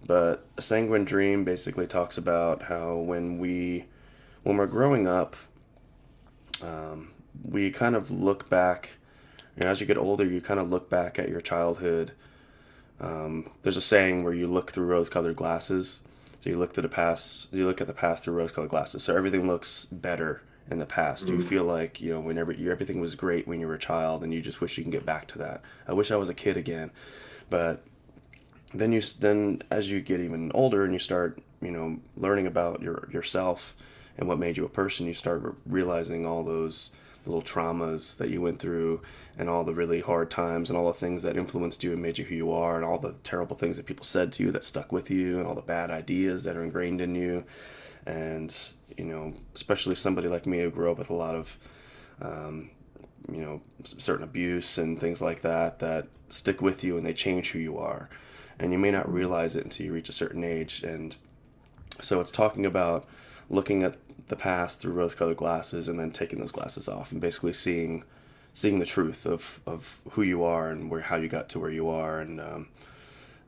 But a Sanguine Dream basically talks about how when we're growing up, we kind of look back. As you get older, you kind of look back at your childhood. There's a saying where you look through rose-colored glasses. So you look to the past. You look at the past through rose-colored glasses. So everything looks better in the past. You mm, feel like whenever everything was great when you were a child, and you just wish you can get back to that. I wish I was a kid again, but then as you get even older and you start learning about yourself and what made you a person, you start realizing all those little traumas that you went through, and all the really hard times, and all the things that influenced you and made you who you are, and all the terrible things that people said to you that stuck with you, and all the bad ideas that are ingrained in you. And, especially somebody like me who grew up with a lot of, certain abuse and things like that stick with you and they change who you are. And you may not realize it until you reach a certain age. And so it's talking about looking at the past through rose-colored glasses and then taking those glasses off and basically seeing the truth of who you are and how you got to where you are. And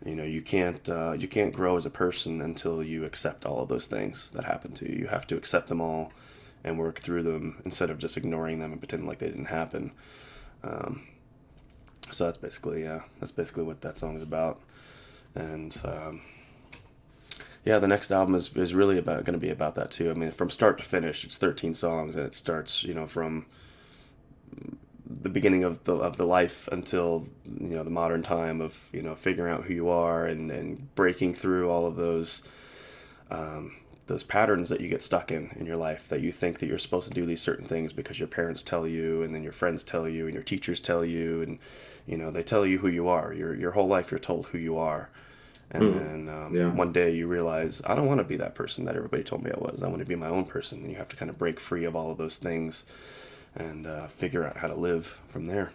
you can't grow as a person until you accept all of those things that happen to you. You have to accept them all and work through them instead of just ignoring them and pretending like they didn't happen. So that's basically what that song is about. And the next album is really going to be about that too. I mean, from start to finish, it's 13 songs, and it starts from the beginning of the life until the modern time of figuring out who you are and breaking through all of those patterns that you get stuck in your life, that you think that you're supposed to do these certain things because your parents tell you, and then your friends tell you, and your teachers tell you, and they tell you who you are. Your whole life you're told who you are. And then one day you realize, I don't want to be that person that everybody told me I was. I want to be my own person. And you have to kind of break free of all of those things and figure out how to live from there.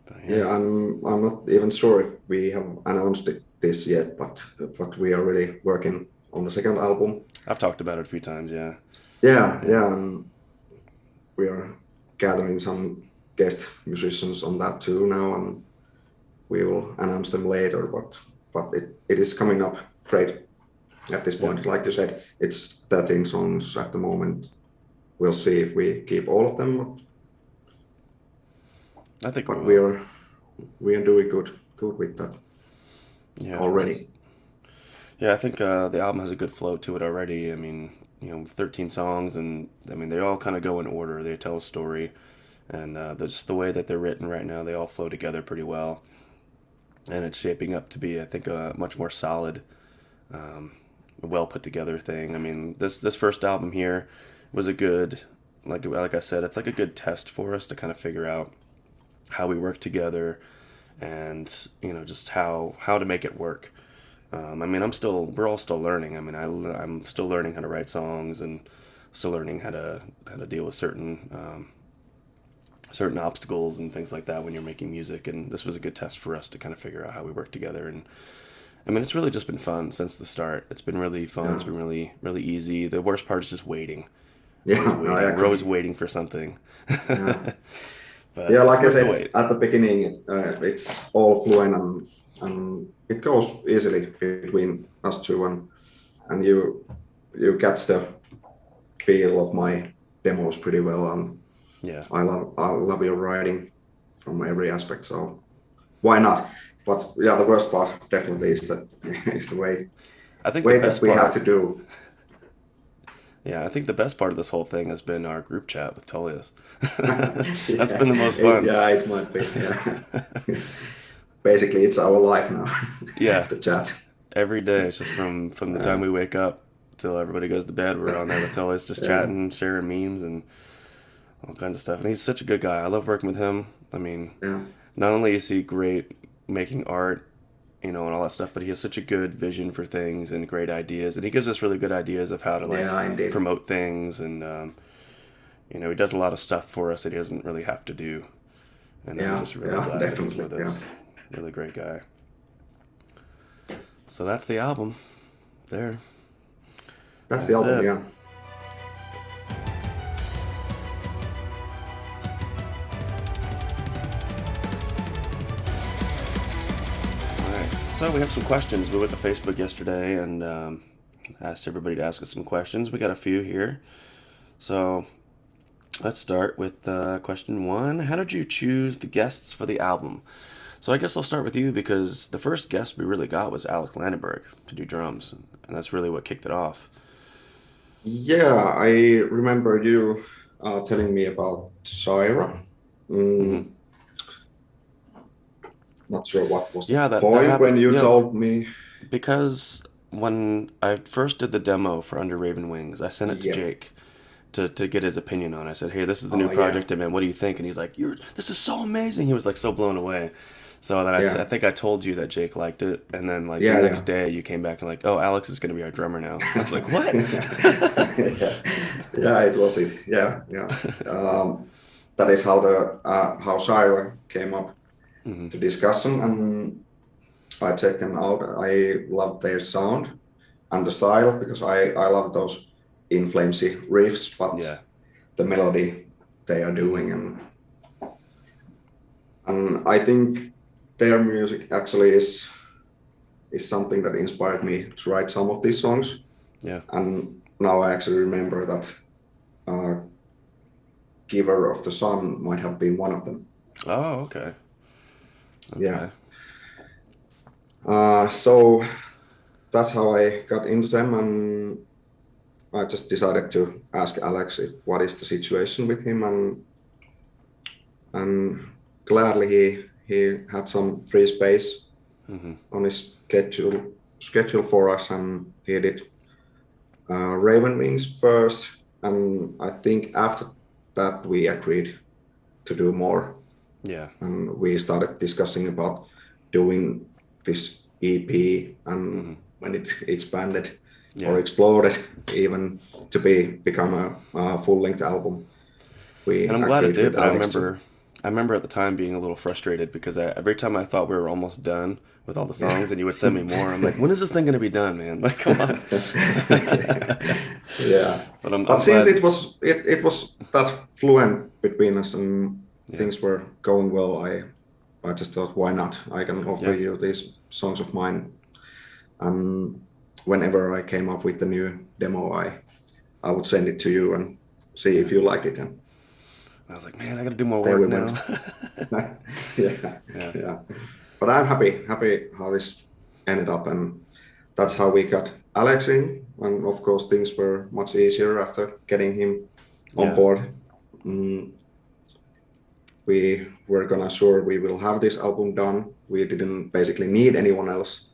But, I'm not even sure if we have announced this yet, but we are really working on the second album. I've talked about it a few times, yeah. Yeah, and we are gathering some guest musicians on that too now, and we will announce them later, but it is coming up great at this point. Like you said, it's 13 songs at the moment. We'll see if we keep all of them. I think we are doing good with that already. I think the album has a good flow to it already. I mean, 13 songs, and I mean, they all kind of go in order. They tell a story, and just the way that they're written right now, they all flow together pretty well. And it's shaping up to be, I think, a much more solid, well put together thing. I mean, this first album here was a good, like I said, it's like a good test for us to kind of figure out how we work together, and just how to make it work. I mean, we're all still learning. I mean, I'm still learning how to write songs, and still learning how to deal with certain obstacles and things like that when you're making music. And this was a good test for us to kind of figure out how we work together. And I mean, it's really just been fun since the start. It's been really fun. Yeah. It's been really, really easy. The worst part is just waiting. Yeah, we're always waiting for something. Yeah. But like I said at the beginning, it's all fluent, and it goes easily between us two, and you catch the feel of my demos pretty well, and I love your writing from every aspect, so why not? But the worst part definitely is the way I think that we have to do. Yeah, I think the best part of this whole thing has been our group chat with Tullius. That's been the most fun. It might be. Yeah. Basically, it's our life now. Yeah. The chat. Every day, so from the time we wake up till everybody goes to bed, we're on there with Tullius, just chatting, sharing memes, and all kinds of stuff. And he's such a good guy. I love working with him. I mean, not only is he great making art, and all that stuff, but he has such a good vision for things and great ideas, and he gives us really good ideas of how to promote things, and he does a lot of stuff for us that he doesn't really have to do, and I'm just really glad that he's with us. Really great guy. So that's the album there. That's the album. Yeah. So we have some questions. We went to Facebook yesterday and asked everybody to ask us some questions. We got a few here. So let's start with question 1. How did you choose the guests for the album? So I guess I'll start with you, because the first guest we really got was Alex Landenberg to do drums, and that's really what kicked it off. Yeah, I remember you telling me about Syra. Not sure what was the point when you told me. Because when I first did the demo for Under Raven Wings, I sent it to Jake, to get his opinion on it. I said, hey, this is the new project, man. What do you think? And he's like, this is so amazing. He was like so blown away. So then I think I told you that Jake liked it, and then like the next day you came back and like, oh, Alex is going to be our drummer now. I was like, what? It was it. Yeah. That is how the how Shira came up to discussion, and I checked them out. I loved their sound and the style, because I love those In Flamesy riffs, but the melody they are doing, and I think their music actually is something that inspired me to write some of these songs. Yeah. And now I actually remember that Giver of the Sun might have been one of them. Oh, okay. Yeah. So that's how I got into them, and I just decided to ask Alex what is the situation with him, and gladly he had some free space on his schedule for us, and he did Raven Wings first, and I think after that we agreed to do more. Yeah. And we started discussing about doing this EP, and when it expanded or exploded even to become a full-length album. And I'm glad it did, but I remember at the time being a little frustrated, because every time I thought we were almost done with all the songs and you would send me more, I'm like, when is this thing going to be done, man? Like, come on. Yeah. But since it was that fluent between us and things were going well, I just thought, why not? I can offer you these songs of mine. And whenever I came up with the new demo, I would send it to you and see if you liked it. And I was like, man, I got to do more work now. Yeah. But I'm happy how this ended up, and that's how we got Alex in. And of course, things were much easier after getting him on board. We were gonna sure we will have this album done. We didn't basically need anyone else,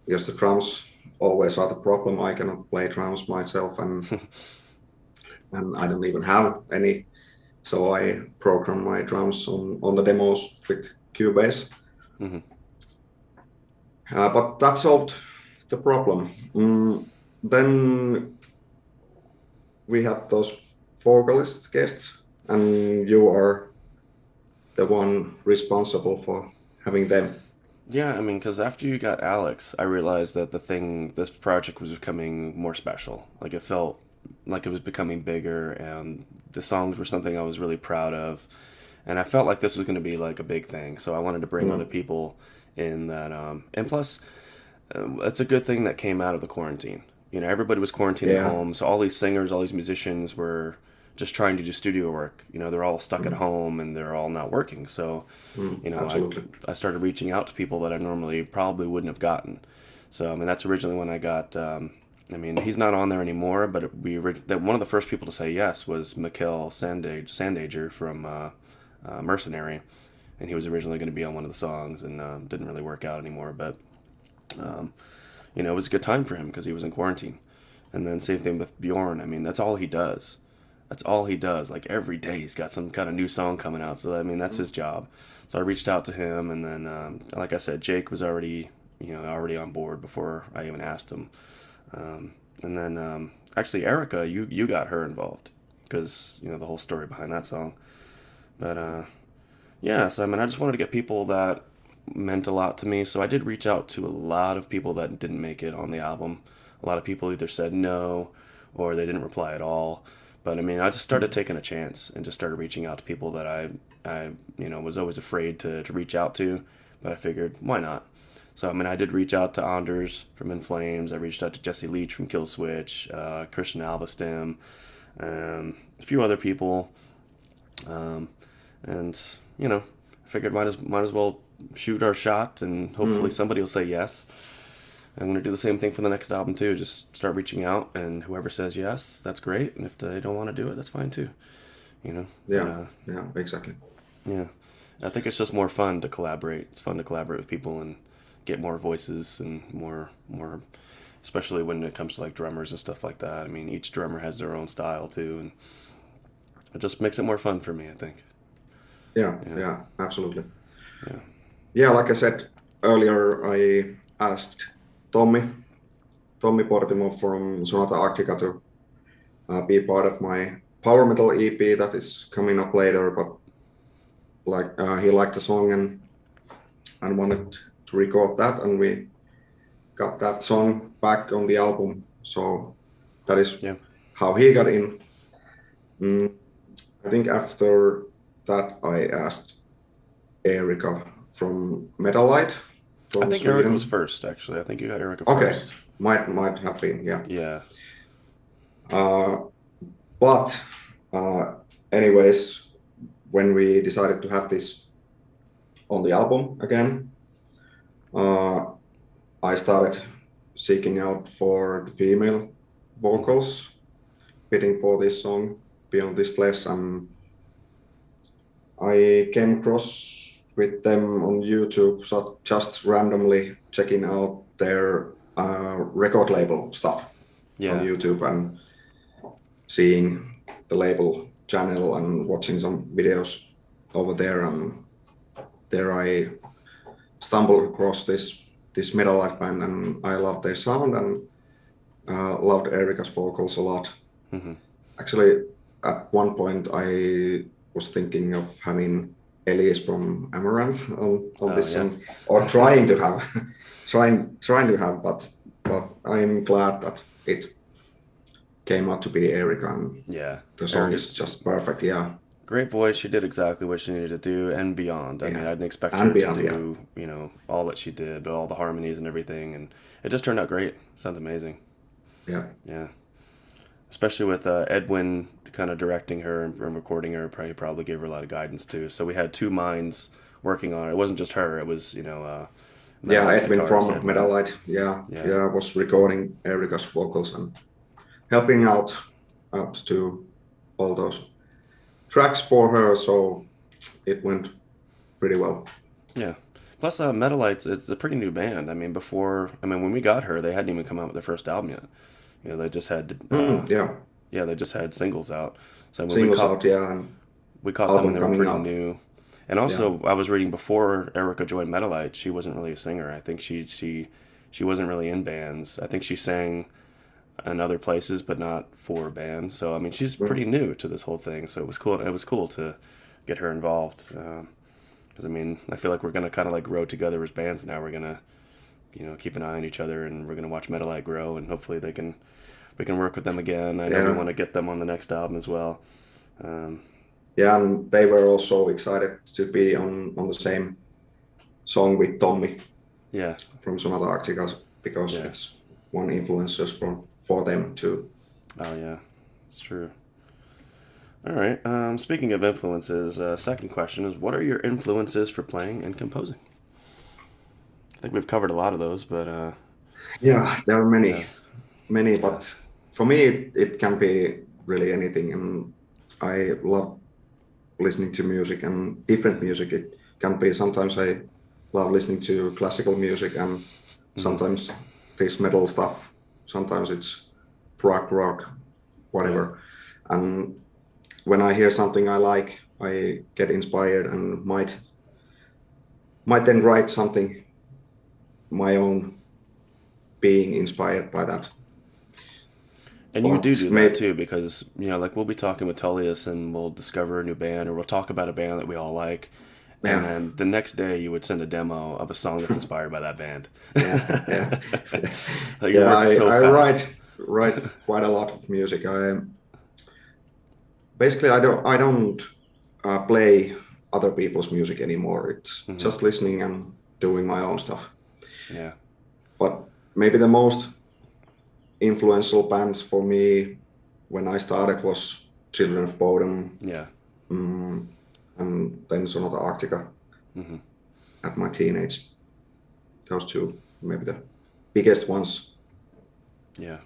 because the drums always are the problem. I cannot play drums myself, and I don't even have any. So I program my drums on the demos with Cubase. But that solved the problem. Then we had those vocalist guests, and you are the one responsible for having them. Yeah, I mean, because after you got Alex, I realized that this project was becoming more special. Like, it felt like it was becoming bigger, and the songs were something I was really proud of, and I felt like this was going to be like a big thing. So I wanted to bring other people in that, and plus, it's a good thing that came out of the quarantine. You know, everybody was quarantined at home, so all these singers, all these musicians were just trying to do studio work. You know, they're all stuck at home and they're all not working. So, you know, I started reaching out to people that I normally probably wouldn't have gotten. So, I mean, that's originally when I got. I mean, he's not on there anymore, but one of the first people to say yes was Mikkel Sandager from Mercenary, and he was originally going to be on one of the songs, and didn't really work out anymore. But you know, it was a good time for him because he was in quarantine. And then same thing with Bjorn. I mean, that's all he does. Like every day he's got some kind of new song coming out. So I mean, that's his job. So I reached out to him, and then like I said, Jake was already on board before I even asked him. And then actually Erica, you got her involved because you know the whole story behind that song. But yeah, so I mean, I just wanted to get people that meant a lot to me. So I did reach out to a lot of people that didn't make it on the album. A lot of people either said no or they didn't reply at all. But I mean, I just started taking a chance and just started reaching out to people that I was always afraid to reach out to, but I figured, why not? So, I mean, I did reach out to Anders from In Flames. I reached out to Jesse Leach from Killswitch, Christian Alvestim, a few other people. And, you know, I figured might as well shoot our shot, and hopefully somebody will say yes. I'm going to do the same thing for the next album, too. Just start reaching out, and whoever says yes, that's great. And if they don't want to do it, that's fine, too. You know? Yeah, exactly. Yeah. I think it's just more fun to collaborate. It's fun to collaborate with people and get more voices and more, especially when it comes to like drummers and stuff like that. I mean, each drummer has their own style too, and it just makes it more fun for me, I think. Yeah, absolutely. Yeah. Yeah, like I said earlier, I asked Tommy Portimo from Sonata Arctica to be part of my power metal EP that is coming up later. But like he liked the song and wanted to record that, and we got that song back on the album. So that is how he got in. I think after that, I asked Erika from Metalite. I think Erika was first, actually. I think you got Erika okay. first. Might have been, yeah. Yeah. But anyways, when we decided to have this on the album again, I started seeking out for the female vocals fitting for this song, Beyond This Flesh, and I came across with them on YouTube, so just randomly checking out their record label stuff on YouTube and seeing the label channel and watching some videos over there, and there I stumbled across this Metalite band, and I loved their sound and loved Erika's vocals a lot. Mm-hmm. Actually, at one point I was thinking of having Elias from Amaranth on this song, or trying to have, but I'm glad that it came out to be Erika, and the song is just perfect. Yeah, great voice. She did exactly what she needed to do and beyond. I mean, I didn't expect her to do all that she did, but all the harmonies and everything, and it just turned out great. Sounds amazing. Yeah. Especially with Edwin kind of directing her and recording her, probably gave her a lot of guidance too. So we had two minds working on it. It wasn't just her. It was Edwin from Metalite. Yeah, was recording Erika's vocals and helping out to all those tracks for her. So it went pretty well. Yeah. Plus, Metalite, it's a pretty new band. I mean, when we got her, they hadn't even come out with their first album yet. They just had they just had singles out. So when we caught them when they were pretty new. And also, I was reading before Erika joined Metalite, she wasn't really a singer. I think she wasn't really in bands. I think she sang in other places, but not for bands. So I mean, she's pretty new to this whole thing. So it was cool. It was cool to get her involved. Because I mean, I feel like we're gonna kind of like grow together as bands now. We're gonna keep an eye on each other, and we're gonna watch Metalite grow, and hopefully we can work with them again. I know we want to get them on the next album as well. And they were also excited to be on the same song with Tommy. Yeah. From Sonata Arctica, because it's one influencer for them too. Oh yeah, it's true. All right. Speaking of influences, second question is, what are your influences for playing and composing? I think we've covered a lot of those, but there are many, but for me it can be really anything, and I love listening to music and different music. It can be, sometimes I love listening to classical music, and sometimes this metal stuff, sometimes it's prog rock, whatever. And when I hear something I like, I get inspired and might then write something my own, being inspired by that. And you do that too, because like we'll be talking with Tullius and we'll discover a new band, or we'll talk about a band that we all like, and then the next day you would send a demo of a song that's inspired by that band. I write quite a lot of music. I don't play other people's music anymore. It's just listening and doing my own stuff. Yeah. But maybe the most influential bands for me when I started was Children of Bodom. Yeah. And then Sonata Arctica at my teenage. Those two, maybe the biggest ones. Yeah.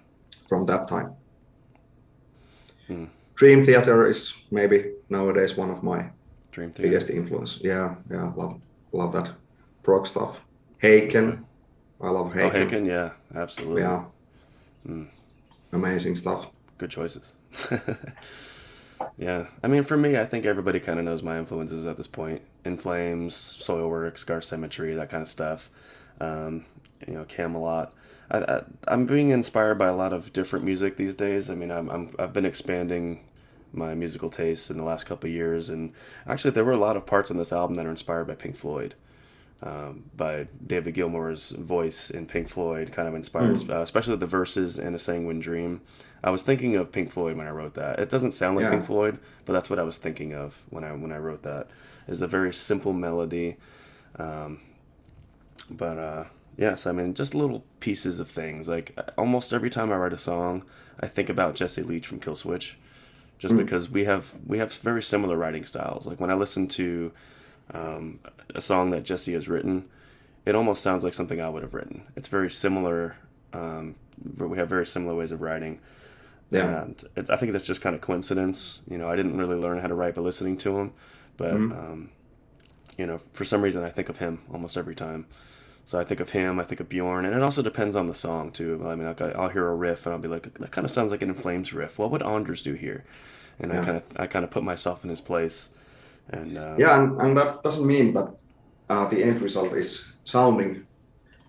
From that time. Dream Theater is maybe nowadays one of my biggest influence. Yeah, love that prog stuff. Haken, I love Oh, Haken. Haken, yeah, absolutely. Yeah, amazing stuff. Good choices. Yeah, I mean, for me, I think everybody kind of knows my influences at this point. In Flames, Soilworks, Scar Symmetry, that kind of stuff. Camelot. I'm being inspired by a lot of different music these days. I mean, I've been expanding my musical tastes in the last couple of years, and actually, there were a lot of parts on this album that are inspired by Pink Floyd, by David Gilmour's voice in Pink Floyd, kind of inspired, Mm, especially the verses in A Sanguine Dream. I was thinking of Pink Floyd when I wrote that. It doesn't sound like Pink yeah, Floyd, but that's what I was thinking of when I wrote that. It's a very simple melody, but yes, I mean just little pieces of things. Like almost every time I write a song, I think about Jesse Leach from Killswitch, just mm, because we have very similar writing styles. Like when I listen to um, a song that Jesse has written, it almost sounds like something I would have written. It's very similar. We have very similar ways of writing, yeah. and I think that's just kind of coincidence. I didn't really learn how to write by listening to him, but Mm, for some reason I think of him almost every time. So I think of him, I think of Bjorn, and it also depends on the song too. I mean, like I'll hear a riff and I'll be like, that kind of sounds like an In Flames riff. What would Anders do here? And I yeah, kind of put myself in his place, and yeah, and that doesn't mean that the end result is sounding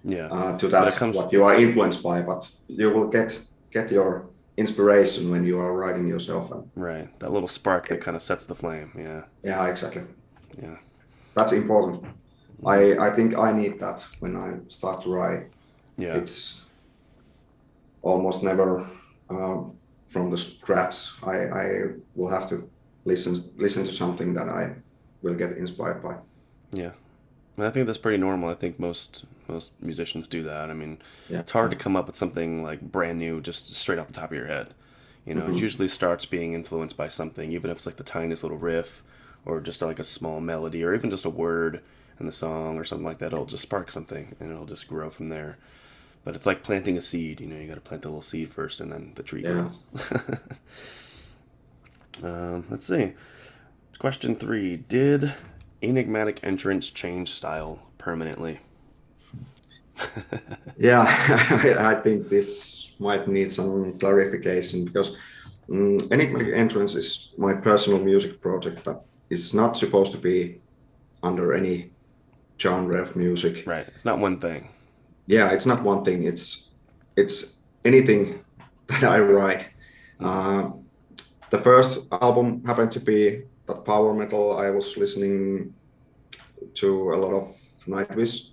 yeah, to but it that comes what you are influenced by, but you will get your inspiration when you are writing yourself. And right, that little spark that kind of sets the flame. Yeah, yeah, exactly. yeah, That's important. I think I need that when I start to write. yeah, It's almost never from the scratch. I will have to listen to something that I will get inspired by. yeah. And I think that's pretty normal. I think most musicians do that. I mean, Yeah. it's hard to come up with something like brand new just straight off the top of your head. It Hmm. usually starts being influenced by something, even if it's like the tiniest little riff or just like a small melody or even just a word in the song or something like that. It'll just spark something and it'll just grow from there. But it's like planting a seed. You got to plant the little seed first and then the tree Yeah. grows. Let's see. Question 3. Did enigmatic entrance change style permanently? Yeah, I think this might need some clarification because Enigmatic Entrance is my personal music project that is not supposed to be under any genre of music. Right. It's not one thing. Yeah, it's not one thing. It's anything that I write. Mm-hmm. Uh, the first album happened to be that power metal. I was listening to a lot of Nightwish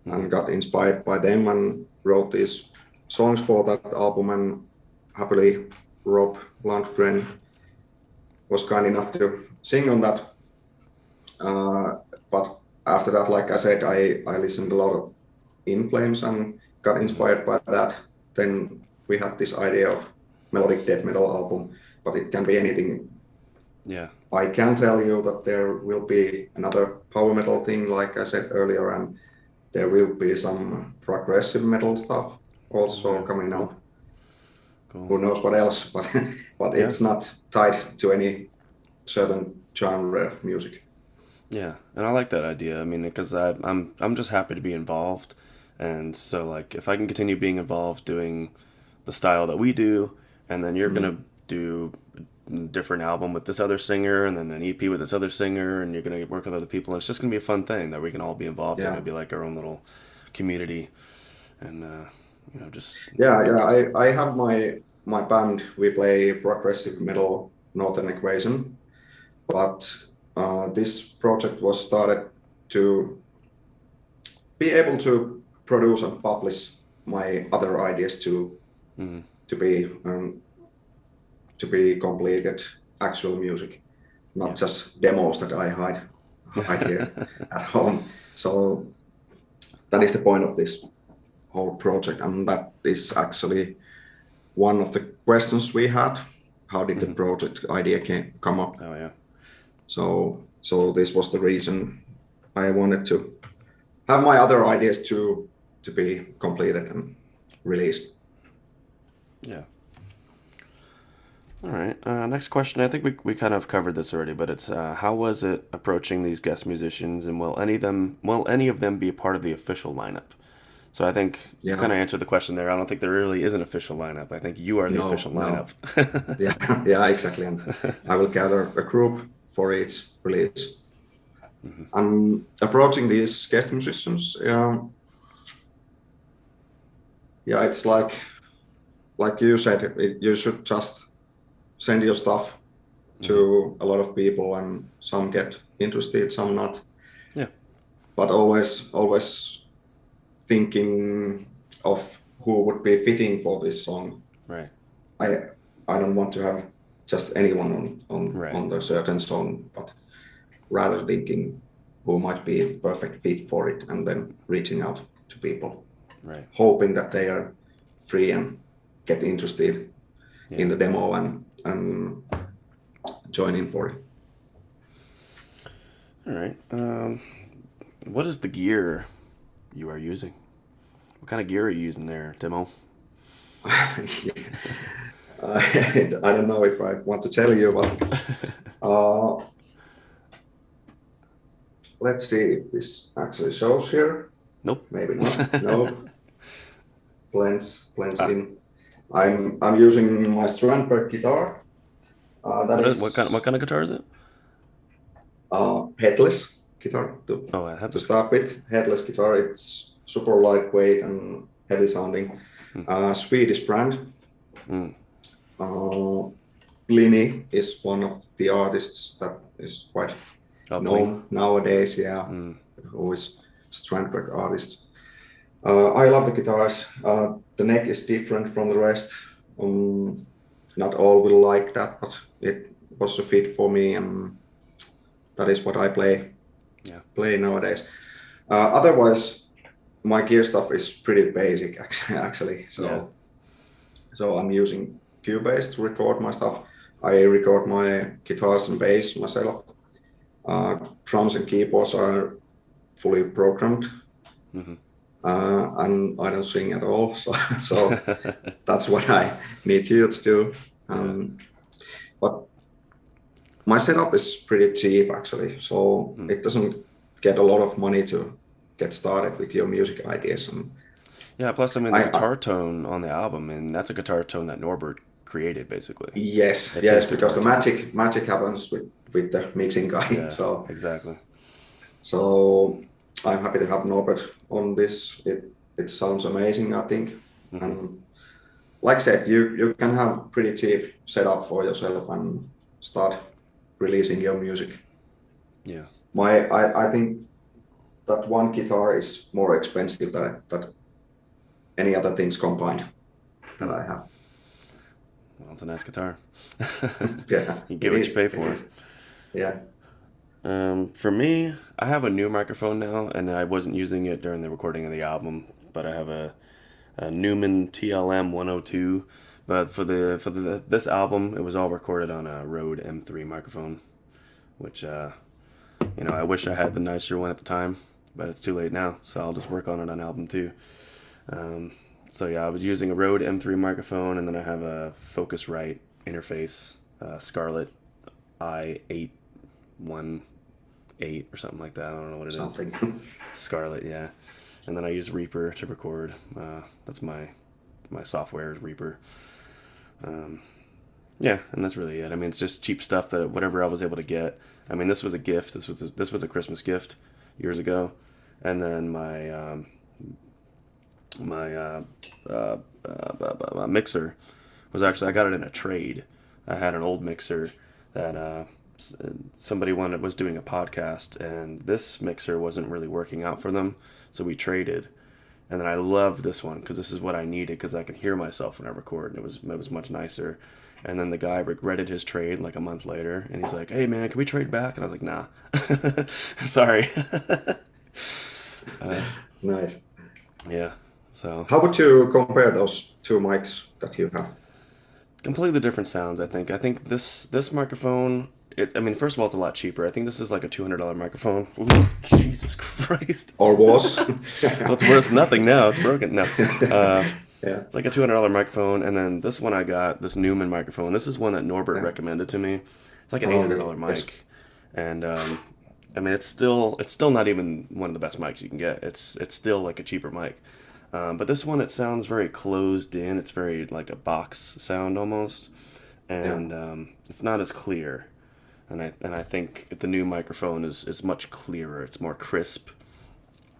Mm-hmm. and got inspired by them and wrote these songs for that album. And happily, Rob Lundgren was kind enough to sing on that. But after that, like I said, I listened a lot of In Flames and got Mm-hmm. inspired by that. Then we had this idea of melodic death metal album, but it can be anything. Yeah. I can tell you that there will be another power metal thing, like I said earlier, and there will be some progressive metal stuff Oh also yeah. coming Cool. up. Cool. Who knows what else? But Yeah. it's not tied to any certain genre of music. Yeah. And I like that idea. I mean, because I'm just happy to be involved, and so like if I can continue being involved doing the style that we do, and then you're gonna Mm, do a different album with this other singer, and then an EP with this other singer, and you're gonna work with other people, and it's just gonna be a fun thing that we can all be involved in. yeah, It'd be like our own little community, and just yeah. I have my band. We play progressive metal, Northern Equation, but this project was started to be able to produce and publish my other ideas mm, to be um, to be completed actual music, not yeah. just demos that I hide here at home. So that is the point of this whole project, and that is actually one of the questions we had. How did the Hmm. project idea come up? Oh yeah. So this was the reason I wanted to have my other ideas to be completed and released. Yeah. All right. Next question. I think we kind of covered this already, but it's how was it approaching these guest musicians, and will any of them be a part of the official lineup? So I think you Yeah. kind of answered the question there. I don't think there really is an official lineup. I think you are the No, official no. lineup. Yeah, yeah, exactly. And I will gather a group for each release. And approaching these guest musicians, yeah, it's like you said, you should just send your stuff to a lot of people, and some get interested, some not. Yeah, But always thinking of who would be fitting for this song. right, I I don't want to have just anyone right, on the certain song, but rather thinking who might be a perfect fit for it, and then reaching out to people, right. hoping that they are free and get interested Yeah. in the demo and join in for it. All right. What is the gear you are using? What kind of gear are you using there, Timo? I don't know if I want to tell you, but let's see if this actually shows here. Nope. Maybe not. No. Blends Ah. in. I'm using my Strandberg guitar. What kind of guitar is it? Headless guitar Oh, I had to this. start with. Headless guitar. It's super lightweight and heavy sounding. Swedish brand. Mm. Pliny is one of the artists that is quite known nowadays. Yeah, who is Strandberg artist. I love the guitars. The neck is different from the rest. Not all will like that, but it was a fit for me, and that is what I play nowadays. Otherwise, my gear stuff is pretty basic actually. So I'm using Cubase to record my stuff. I record my guitars and bass myself. Drums and keyboards are fully programmed. And I don't sing at all, so that's what I need you to do. But my setup is pretty cheap actually, so it doesn't get a lot of money to get started with your music ideas. And yeah, plus the guitar tone on the album, and that's a guitar tone that Norbert created basically. Yes, because the magic happens with the mixing guy. Yeah, so exactly. So I'm happy to have Norbert on this. It sounds amazing, I think. And like I said, you can have pretty cheap setup for yourself and start releasing your music. Yeah. I think that one guitar is more expensive than any other things combined that I have. Well, it's a nice guitar. Yeah. You get what you pay for. Yeah. For me, I have a new microphone now, and I wasn't using it during the recording of the album, but I have a Neumann TLM 102. But for this album, it was all recorded on a Rode M3 microphone, which I wish I had the nicer one at the time, but it's too late now, so I'll just work on it on album 2. So yeah, I was using a Rode M3 microphone, and then I have a Focusrite interface, Scarlett i818 or something like that. I don't know what it is. Scarlett, yeah. And then I use Reaper to record. That's my software is Reaper. Yeah, and that's really it. I mean, it's just cheap stuff that whatever I was able to get. I mean, this was a gift. This was a Christmas gift years ago, and then my mixer was actually, I got it in a trade. I had an old mixer that somebody was doing a podcast, and this mixer wasn't really working out for them, so we traded. And then I loved this one because this is what I needed, because I can hear myself when I record, and it was much nicer. And then the guy regretted his trade like a month later, and he's like, "Hey man, can we trade back?" And I was like, "Nah, sorry." Nice. Yeah. So how would you compare those two mics that you have? Completely different sounds, I think. I think this microphone, first of all, it's a lot cheaper. I think this is like a $200 microphone. Ooh, Jesus Christ. Or was. Well, it's worth nothing now. It's broken. No. Yeah. It's like a $200 microphone. And then this one I got, this Neumann microphone. This is one that Norbert recommended to me. It's like an $800 mic. Yes. And, it's still not even one of the best mics you can get. It's still like a cheaper mic. But this one, it sounds very closed in. It's very like a box sound almost, Yeah. and it's not as clear. And I think the new microphone is much clearer. It's more crisp.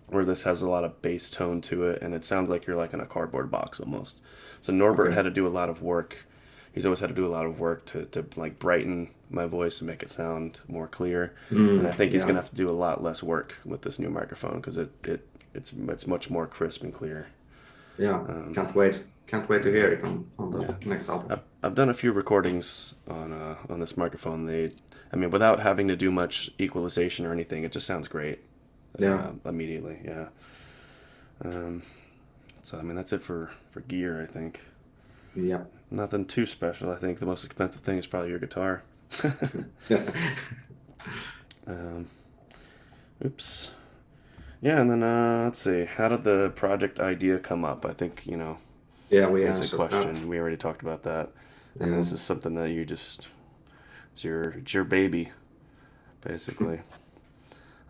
Where this has a lot of bass tone to it, and it sounds like you're like in a cardboard box almost. So Norbert Okay. had to do a lot of work. He's always had to do a lot of work to like brighten my voice and make it sound more clear. And I think he's Yeah. gonna have to do a lot less work with this new microphone because it's much more crisp and clear. Yeah. Can't wait. Can't wait to hear it on the next album. I've done a few recordings on this microphone. I mean, without having to do much equalization or anything, it just sounds great. Yeah. Immediately, yeah. So I mean, that's it for gear. I think Yeah. nothing too special. I think the most expensive thing is probably your guitar. Yeah. Um, oops. Yeah, and then let's see. How did the project idea come up? I think Yeah. We basic answered question. that. We already talked about that. And Yeah. this is something that it's your baby, basically.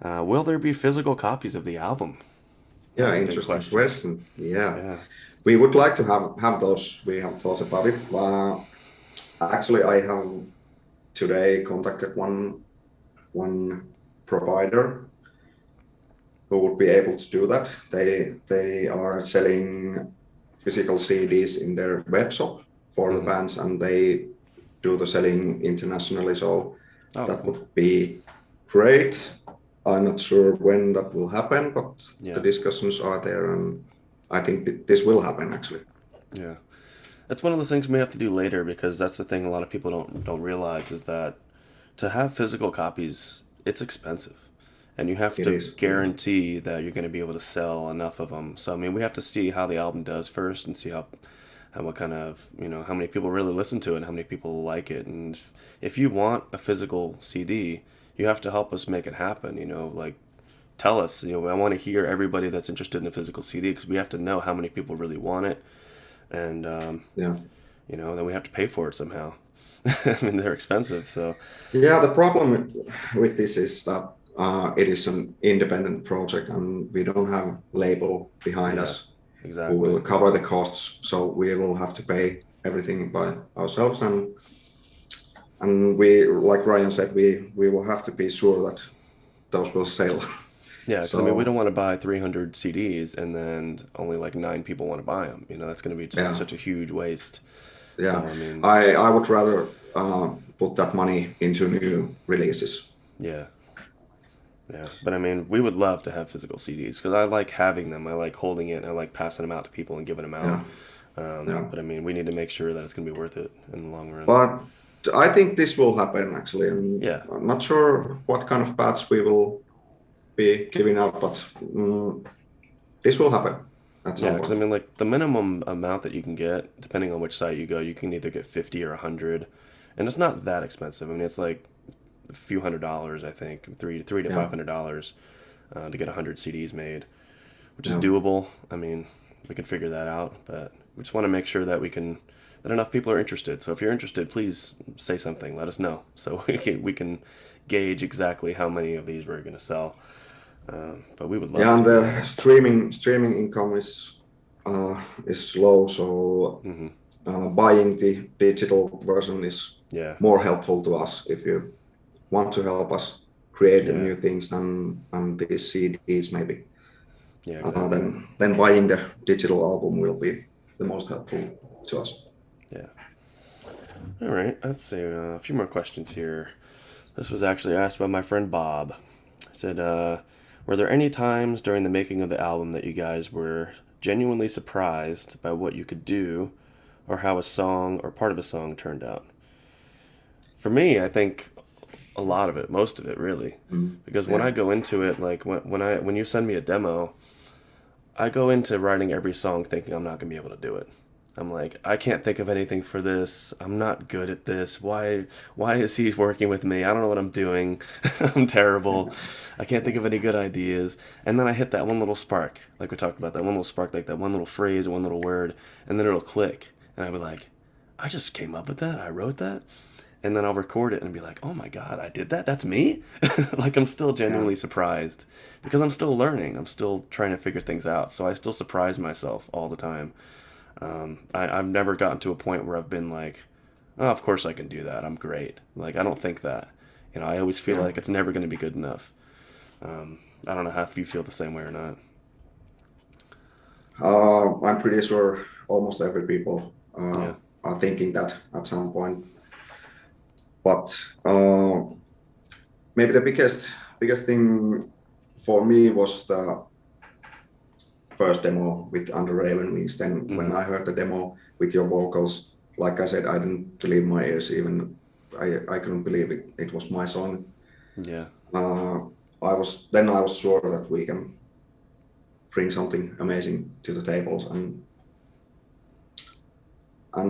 Will there be physical copies of the album? Yeah. That's a big Interesting question. question. Yeah. Yeah. We would like to have those. We have thought about it. Actually, I have today contacted one provider who would be able to do that. They are selling physical CDs in their web shop for the bands, and they do the selling internationally. So Oh, that cool. would be great. I'm not sure when that will happen, but Yeah. the discussions are there, and I think this will happen actually. Yeah. That's one of the things we have to do later because that's the thing a lot of people don't realize is that to have physical copies, it's expensive. And you have It to is. guarantee that you're going to be able to sell enough of them. So I mean, we have to see how the album does first and see how what kind of, how many people really listen to it and how many people like it. And if you want a physical CD, you have to help us make it happen, like tell us, I want to hear everybody that's interested in a physical CD because we have to know how many people really want it. And Yeah. then we have to pay for it somehow. I mean, they're expensive, so Yeah, the problem with this is that it is an independent project and we don't have label behind yeah, us who exactly. will cover the costs. So we will have to pay everything by ourselves, and we, like Ryan said, we will have to be sure that those will sell. Yeah, because I mean, we So don't want to buy 300 CDs and then only like 9 people want to buy them. That's going to be yeah, such a huge waste. So yeah, I mean, I would rather put that money into new releases. yeah, yeah. But I mean, we would love to have physical CDs because I like having them. I like holding it. And I like passing them out to people and giving them out. Yeah, yeah. But I mean, we need to make sure that it's going to be worth it in the long run. But I think this will happen actually, and Yeah. I'm not sure what kind of pads we will be giving out, but this will happen at some Yeah, because I point. mean, like the minimum amount that you can get, depending on which site you go, you can either get 50 or 100, and it's not that expensive. I mean, it's like a few $100s, I think, three to Yeah, $500 to get 100 CDs made, which is yeah, doable. I mean, we can figure that out, but we just want to make sure that that enough people are interested. So if you're interested, please say something. Let us know so we can gauge exactly how many of these we're going to sell. But we would love yeah. And to. the streaming income is low, so Hmm. buying the digital version is Yeah, more helpful to us if you want to help us create the yeah, new things and these CDs maybe. yeah, exactly. Then buying the digital album will be the most helpful to us. Yeah. All right. Let's see. A few more questions here. This was actually asked by my friend Bob. He said, were there any times during the making of the album that you guys were genuinely surprised by what you could do or how a song or part of a song turned out? For me, I think a lot of it, most of it, really. Because when Yeah, I go into it, like when you send me a demo, I go into writing every song thinking I'm not gonna be able to do it. I'm like, I can't think of anything for this. I'm not good at this. Why is he working with me? I don't know what I'm doing. I'm terrible. I can't think of any good ideas. And then I hit that one little spark, like we talked about, that one little spark, like that one little phrase or one little word, and then it'll click. And I'll be like, I just came up with that. I wrote that. and then I'll record it and be like, oh my God, I did that? That's me? Like, I'm still yeah, genuinely surprised because I'm still learning. I'm still trying to figure things out. So I still surprise myself all the time. I've never gotten to a point where I've been like, oh, of course I can do that. I'm great. Like, I don't think that. You know, I always feel yeah. like it's never going to be good enough. I don't know how if you feel the same way or not. I'm pretty sure almost every people Yeah. are thinking that at some point. But maybe the biggest thing for me was the first demo with Under Raven Wings. Then when Mm-hmm. I heard the demo with your vocals, like I said, I didn't believe my ears. Even I couldn't believe it was my song. Yeah. Uh, I was sure that we can bring something amazing to the tables, and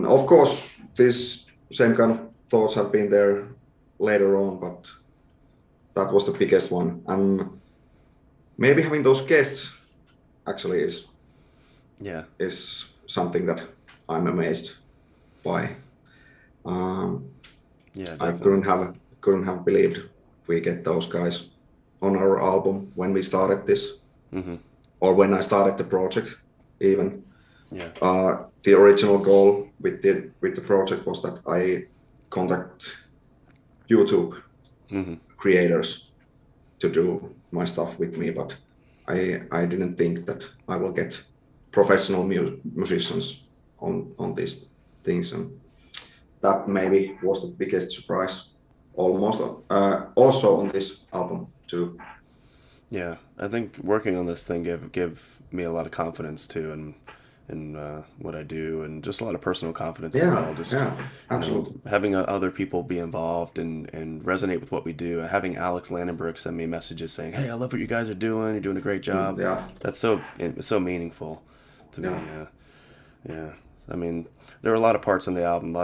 of course this same kind of thoughts have been there later on, but that was the biggest one. And maybe having those guests actually Yeah. is something that I'm amazed by. Um, Yeah, I definitely. couldn't have believed we get those guys on our album when we started this, Mm-hmm. or when I started the project. Even Yeah. the original goal with the project was that I contact YouTube Mm-hmm. creators to do my stuff with me, but I didn't think that I will get professional musicians on these things, and that maybe was the biggest surprise. Almost also on this album too. Yeah. I think working on this thing give me a lot of confidence too, and what I do, and just a lot of personal confidence as well. Yeah, Just, yeah, you know, absolutely. having other people be involved and resonate with what we do. Having Alex Landenberg send me messages saying, "Hey, I love what you guys are doing. You're doing a great job." Yeah, It's so meaningful to me. yeah, Yeah, yeah. I mean, there are a lot of parts in the album, a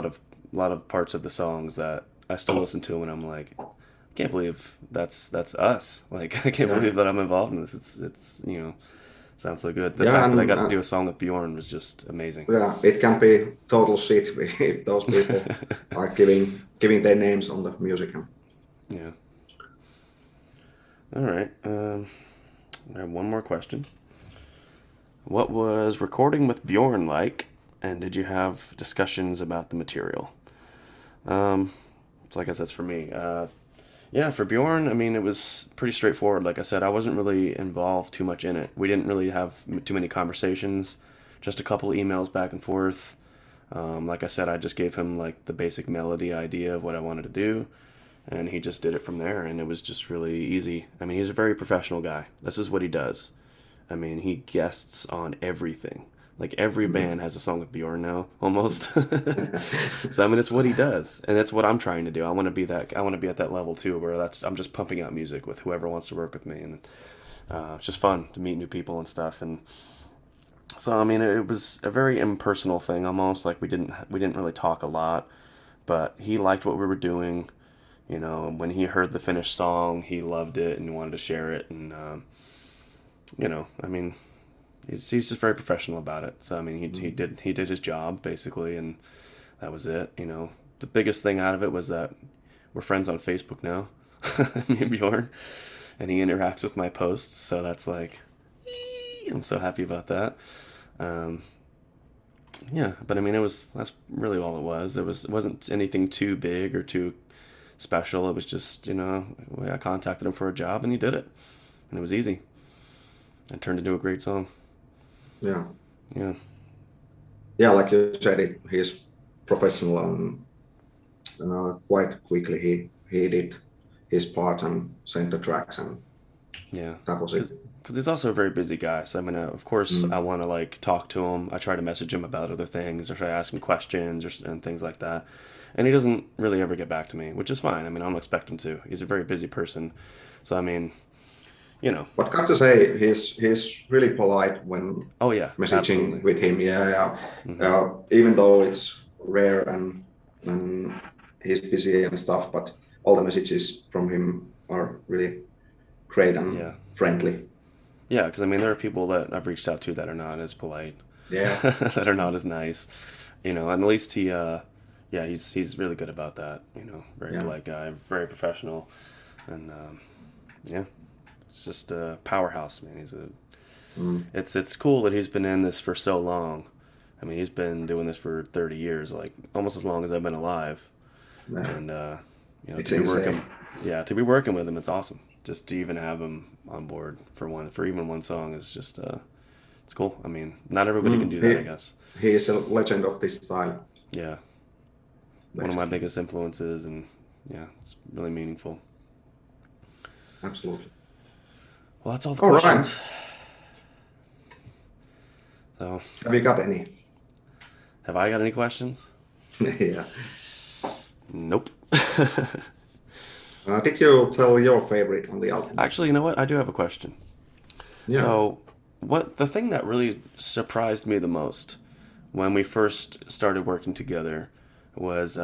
lot of parts of the songs that I still listen to, and I'm like, I can't believe that's us. Like, I can't yeah, believe that I'm involved in this. It's sounds so good. The yeah, fact that I got to do a song with Bjorn was just amazing. yeah. It can be total shit if those people are giving their names on the music. Yeah. All right. I have one more question. What was recording with Bjorn like, and did you have discussions about the material? So I guess that's for me. Yeah, for Bjorn, I mean, it was pretty straightforward. Like I said, I wasn't really involved too much in it. We didn't really have too many conversations, just a couple emails back and forth. Like I said, I just gave him like the basic melody idea of what I wanted to do, and he just did it from there, and it was just really easy. I mean, he's a very professional guy. This is what he does. I mean, he guests on everything. Like every band has a song with Bjorn now, almost. So I mean, it's what he does, and that's what I'm trying to do. I want to be that. I want to be at that level too, where I'm just pumping out music with whoever wants to work with me, and it's just fun to meet new people and stuff. And so I mean, it was a very impersonal thing, almost like we didn't really talk a lot, but he liked what we were doing. You know, when he heard the finished song, he loved it and wanted to share it, and I mean, he's just very professional about it. So I mean, he did his job basically, and that was it. You know, the biggest thing out of it was that we're friends on Facebook now, me and Bjorn, and he interacts with my posts. So that's like, I'm so happy about that. Um, yeah, but I mean, that's really all it was. It wasn't anything too big or too special. It was just I contacted him for a job and he did it, and it was easy and turned into a great song. yeah, Yeah. yeah. Like you said, he's professional, and quite quickly he did his part and sent the tracks, and Yeah, that was it. because he's also a very busy guy. So I mean, of course, I Mm, want to like talk to him. I try to message him about other things, or try to ask him questions, and things like that. And he doesn't really ever get back to me, which is fine. I mean, I don't expect him to. He's a very busy person. So I mean, you know. but got to say, he's really polite when Oh yeah, messaging absolutely. with him. Yeah, yeah. Hmm. Even though it's rare and he's busy and stuff, but all the messages from him are really great and Yeah, friendly. yeah. Because I mean, there are people that I've reached out to that are not as polite, Yeah, that are not as nice. And at least yeah, he's really good about that. You know, very Yeah. polite guy, very professional, and yeah, it's just a powerhouse, man. Mm. It's cool that he's been in this for so long. I mean, he's been doing this for 30 years, like almost as long as I've been alive. Yeah. And you know, It's to be insane. working, yeah, to be working with him, it's awesome. Just to even have him on board for even one song is just it's cool. I mean, not everybody can Mm. do that, I guess. He is a legend of this style, Yeah, one of my basically. biggest influences, and yeah, it's really meaningful. Absolutely. Well, that's all the All right. questions. So, Have you got any? have I got any questions? Yeah. Nope. Did you tell your favorite on the album? Actually, you know what? I do have a question. Yeah. So, what the thing that really surprised me the most when we first started working together was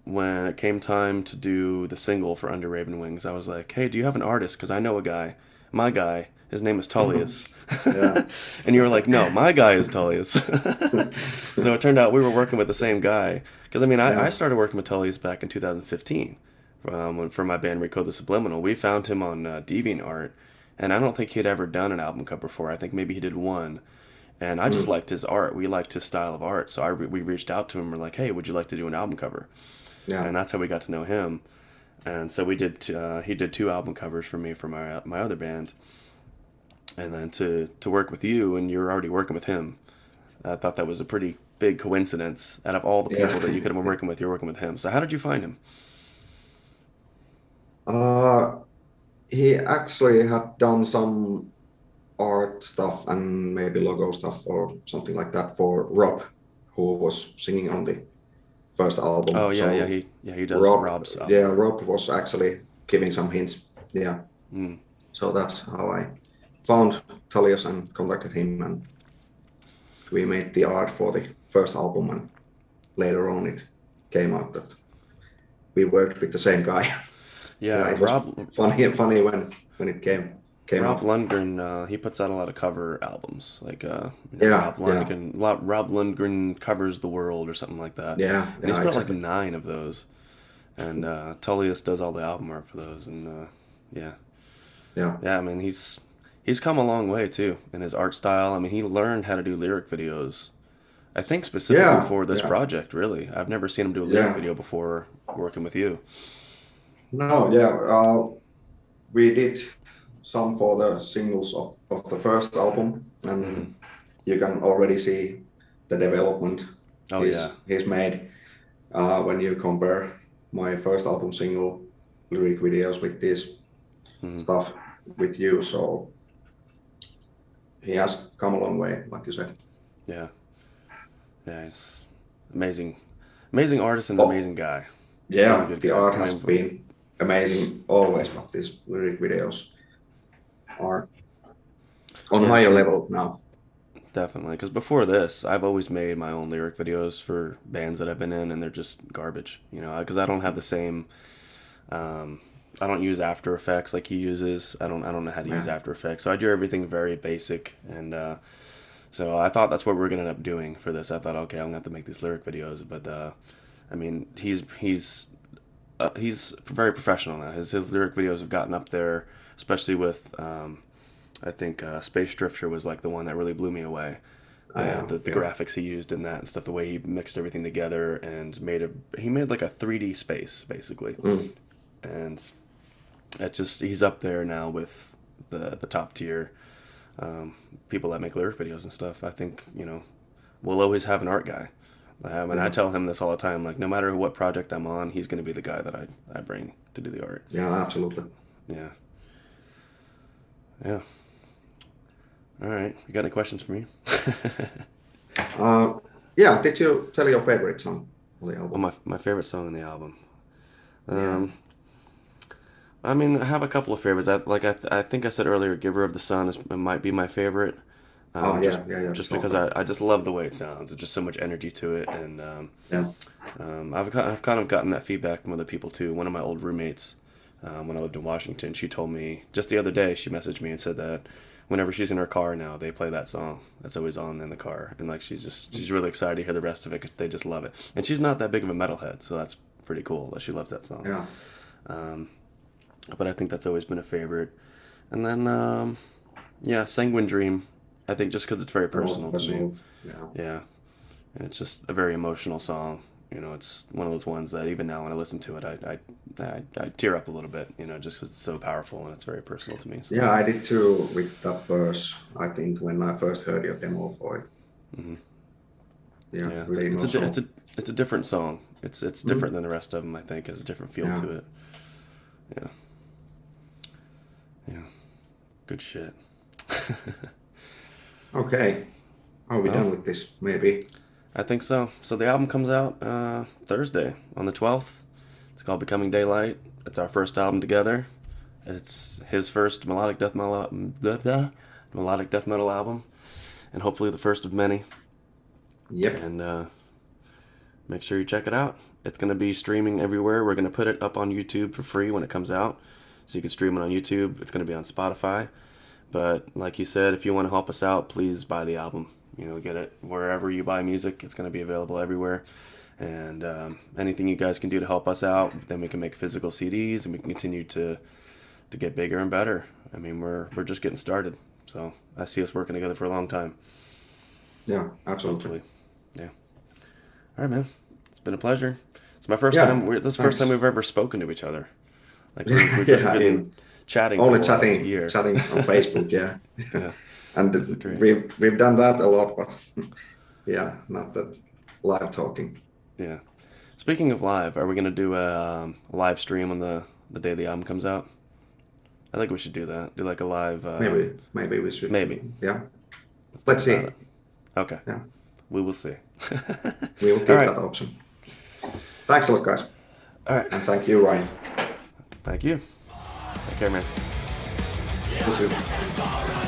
when it came time to do the single for Under Raven Wings. I was like, "Hey, do you have an artist? Because I know a guy. My guy. His name is Tullius." Yeah. And you were like, "No, my guy is Tullius." So it turned out we were working with the same guy. Because I mean, I Yeah. started working with Tullius back in 2015 for my band Recode the Subliminal. We found him on DeviantArt, and I don't think he had ever done an album cover before. I think maybe he did one. And I just Mm. liked his art. We liked his style of art. So we reached out to him. We're like, "Hey, would you like to do an album cover?" Yeah. And that's how we got to know him. And so we did. He did 2 album covers for me for my other band, and then to work with you, and you're already working with him. I thought that was a pretty big coincidence. Out of all the Yeah. people that you could have been working with, you're working with him. So how did you find him? Uh, he actually had done some art stuff and maybe logo stuff or something like that for Rob, who was singing on the first Oh album. yeah, So he does Rob, Rob's yeah, album. Rob was actually giving some hints. Yeah. Mm. So that's how I found Talios and contacted him, and we made the art for the first album. And later on, it came out that we worked with the same guy. Yeah, Yeah, it was funny when it came Rob up. Lundgren, he puts out a lot of cover albums. Like you know, Yeah, yeah, Rob Lundgren covers the world or something like that. yeah, And he's yeah, put out like exactly. 9 of those. And Tullius does all the album art for those. And yeah, Yeah, yeah. I mean, he's come a long way too in his art style. I mean, he learned how to do lyric videos. I think specifically yeah, for this yeah, project. Really, I've never seen him do a lyric yeah. video before working with you. No, yeah. We did some for the singles of the first album, Hmm. and you can already see the development Oh yeah. he's made when you compare my first album single lyric videos with this Hmm. stuff with you. So he has come a long way, like you said. Yeah. Yeah. He's amazing, amazing artist and Oh, amazing guy. Really yeah, good the guy. art I has mean, been amazing always, but these lyric videos are on yeah, higher because level now. definitely. Because before this, I've always made my own lyric videos for bands that I've been in, and they're just garbage. You know, because I don't have the same. Um, I don't use After Effects like he uses. I don't know how to use Yeah, After Effects, so I do everything very basic. And so I thought that's what we were gonna end up doing for this. I thought, okay, I'm gonna have to make these lyric videos, but I mean, he's very professional now. His lyric videos have gotten up there, especially with I think Space Drifter was like the one that really blew me away. The yeah, graphics he used in that and stuff, the way he mixed everything together and he made like a 3D space basically, mm, and it just he's up there now with the top tier people that make lyric videos and stuff. I think we'll always have an art guy. And I yeah, tell him this all the time, like no matter what project I'm on, he's going to be the guy that I bring to do the art. yeah, absolutely. Yeah, yeah. All right, you got any questions for me? Uh, yeah, did you tell your favorite song on the Well, album? my favorite song on the album. Yeah. Um, I mean, I have a couple of favorites. I think I said earlier, "Giver of the Sun" might be my favorite. Oh, Just yeah, yeah, yeah. just So because that. I just love the way it sounds. It's just so much energy to it, and Yeah. I've kind of gotten that feedback from other people too. One of my old roommates, when I lived in Washington, she told me just the other day. She messaged me and said that whenever she's in her car now, they play that song. That's always on in the car, and like she's really excited to hear the rest of it 'cause they just love it. And she's not that big of a metalhead, so that's pretty cool that she loves that song. Yeah. But I think that's always been a favorite. And then yeah, Sanguine Dream. I think just because it's very personal to me. Yeah, and it's just a very emotional song. You know, it's one of those ones that even now when I listen to it, I tear up a little bit. You know, just 'cause it's so powerful and it's very personal to me. So. Yeah, I did too with that verse. I think when I first heard your demo for it. Mm-hmm. Yeah, it's, really emotional. it's a different song. It's different than the rest of them. I think has a different feel to it. Yeah. Yeah. Good shit. Okay. Are we done with this? Maybe. I think so. So the album comes out Thursday on the 12th. It's called Becoming Daylight. It's our first album together. It's his first melodic death metal album, and hopefully the first of many. Yep. And make sure you check it out. It's going to be streaming everywhere. We're going to put it up on YouTube for free when it comes out, so you can stream it on YouTube. It's going to be on Spotify. But like you said, if you want to help us out, please buy the album. You know, get it wherever you buy music. It's going to be available everywhere. And anything you guys can do to help us out, then we can make physical CDs and we can continue to get bigger and better. I mean, we're just getting started. So I see us working together for a long time. Yeah, absolutely. Hopefully. Yeah. All right, man. It's been a pleasure. It's my first time. This is the first time we've ever spoken to each other. Like we've just been chatting. Only for chatting on Facebook. Yeah. Yeah. And we've done that a lot, but yeah, not that live talking. Yeah. Speaking of live, are we going to do a live stream on the day the album comes out? I think we should do that. Do like a live... Maybe we should. Maybe. Yeah. Let's see. Okay. Yeah. We will see. We will keep that option. Thanks a lot, guys. All right. And thank you, Ryan. Thank you. Take care, man. You too.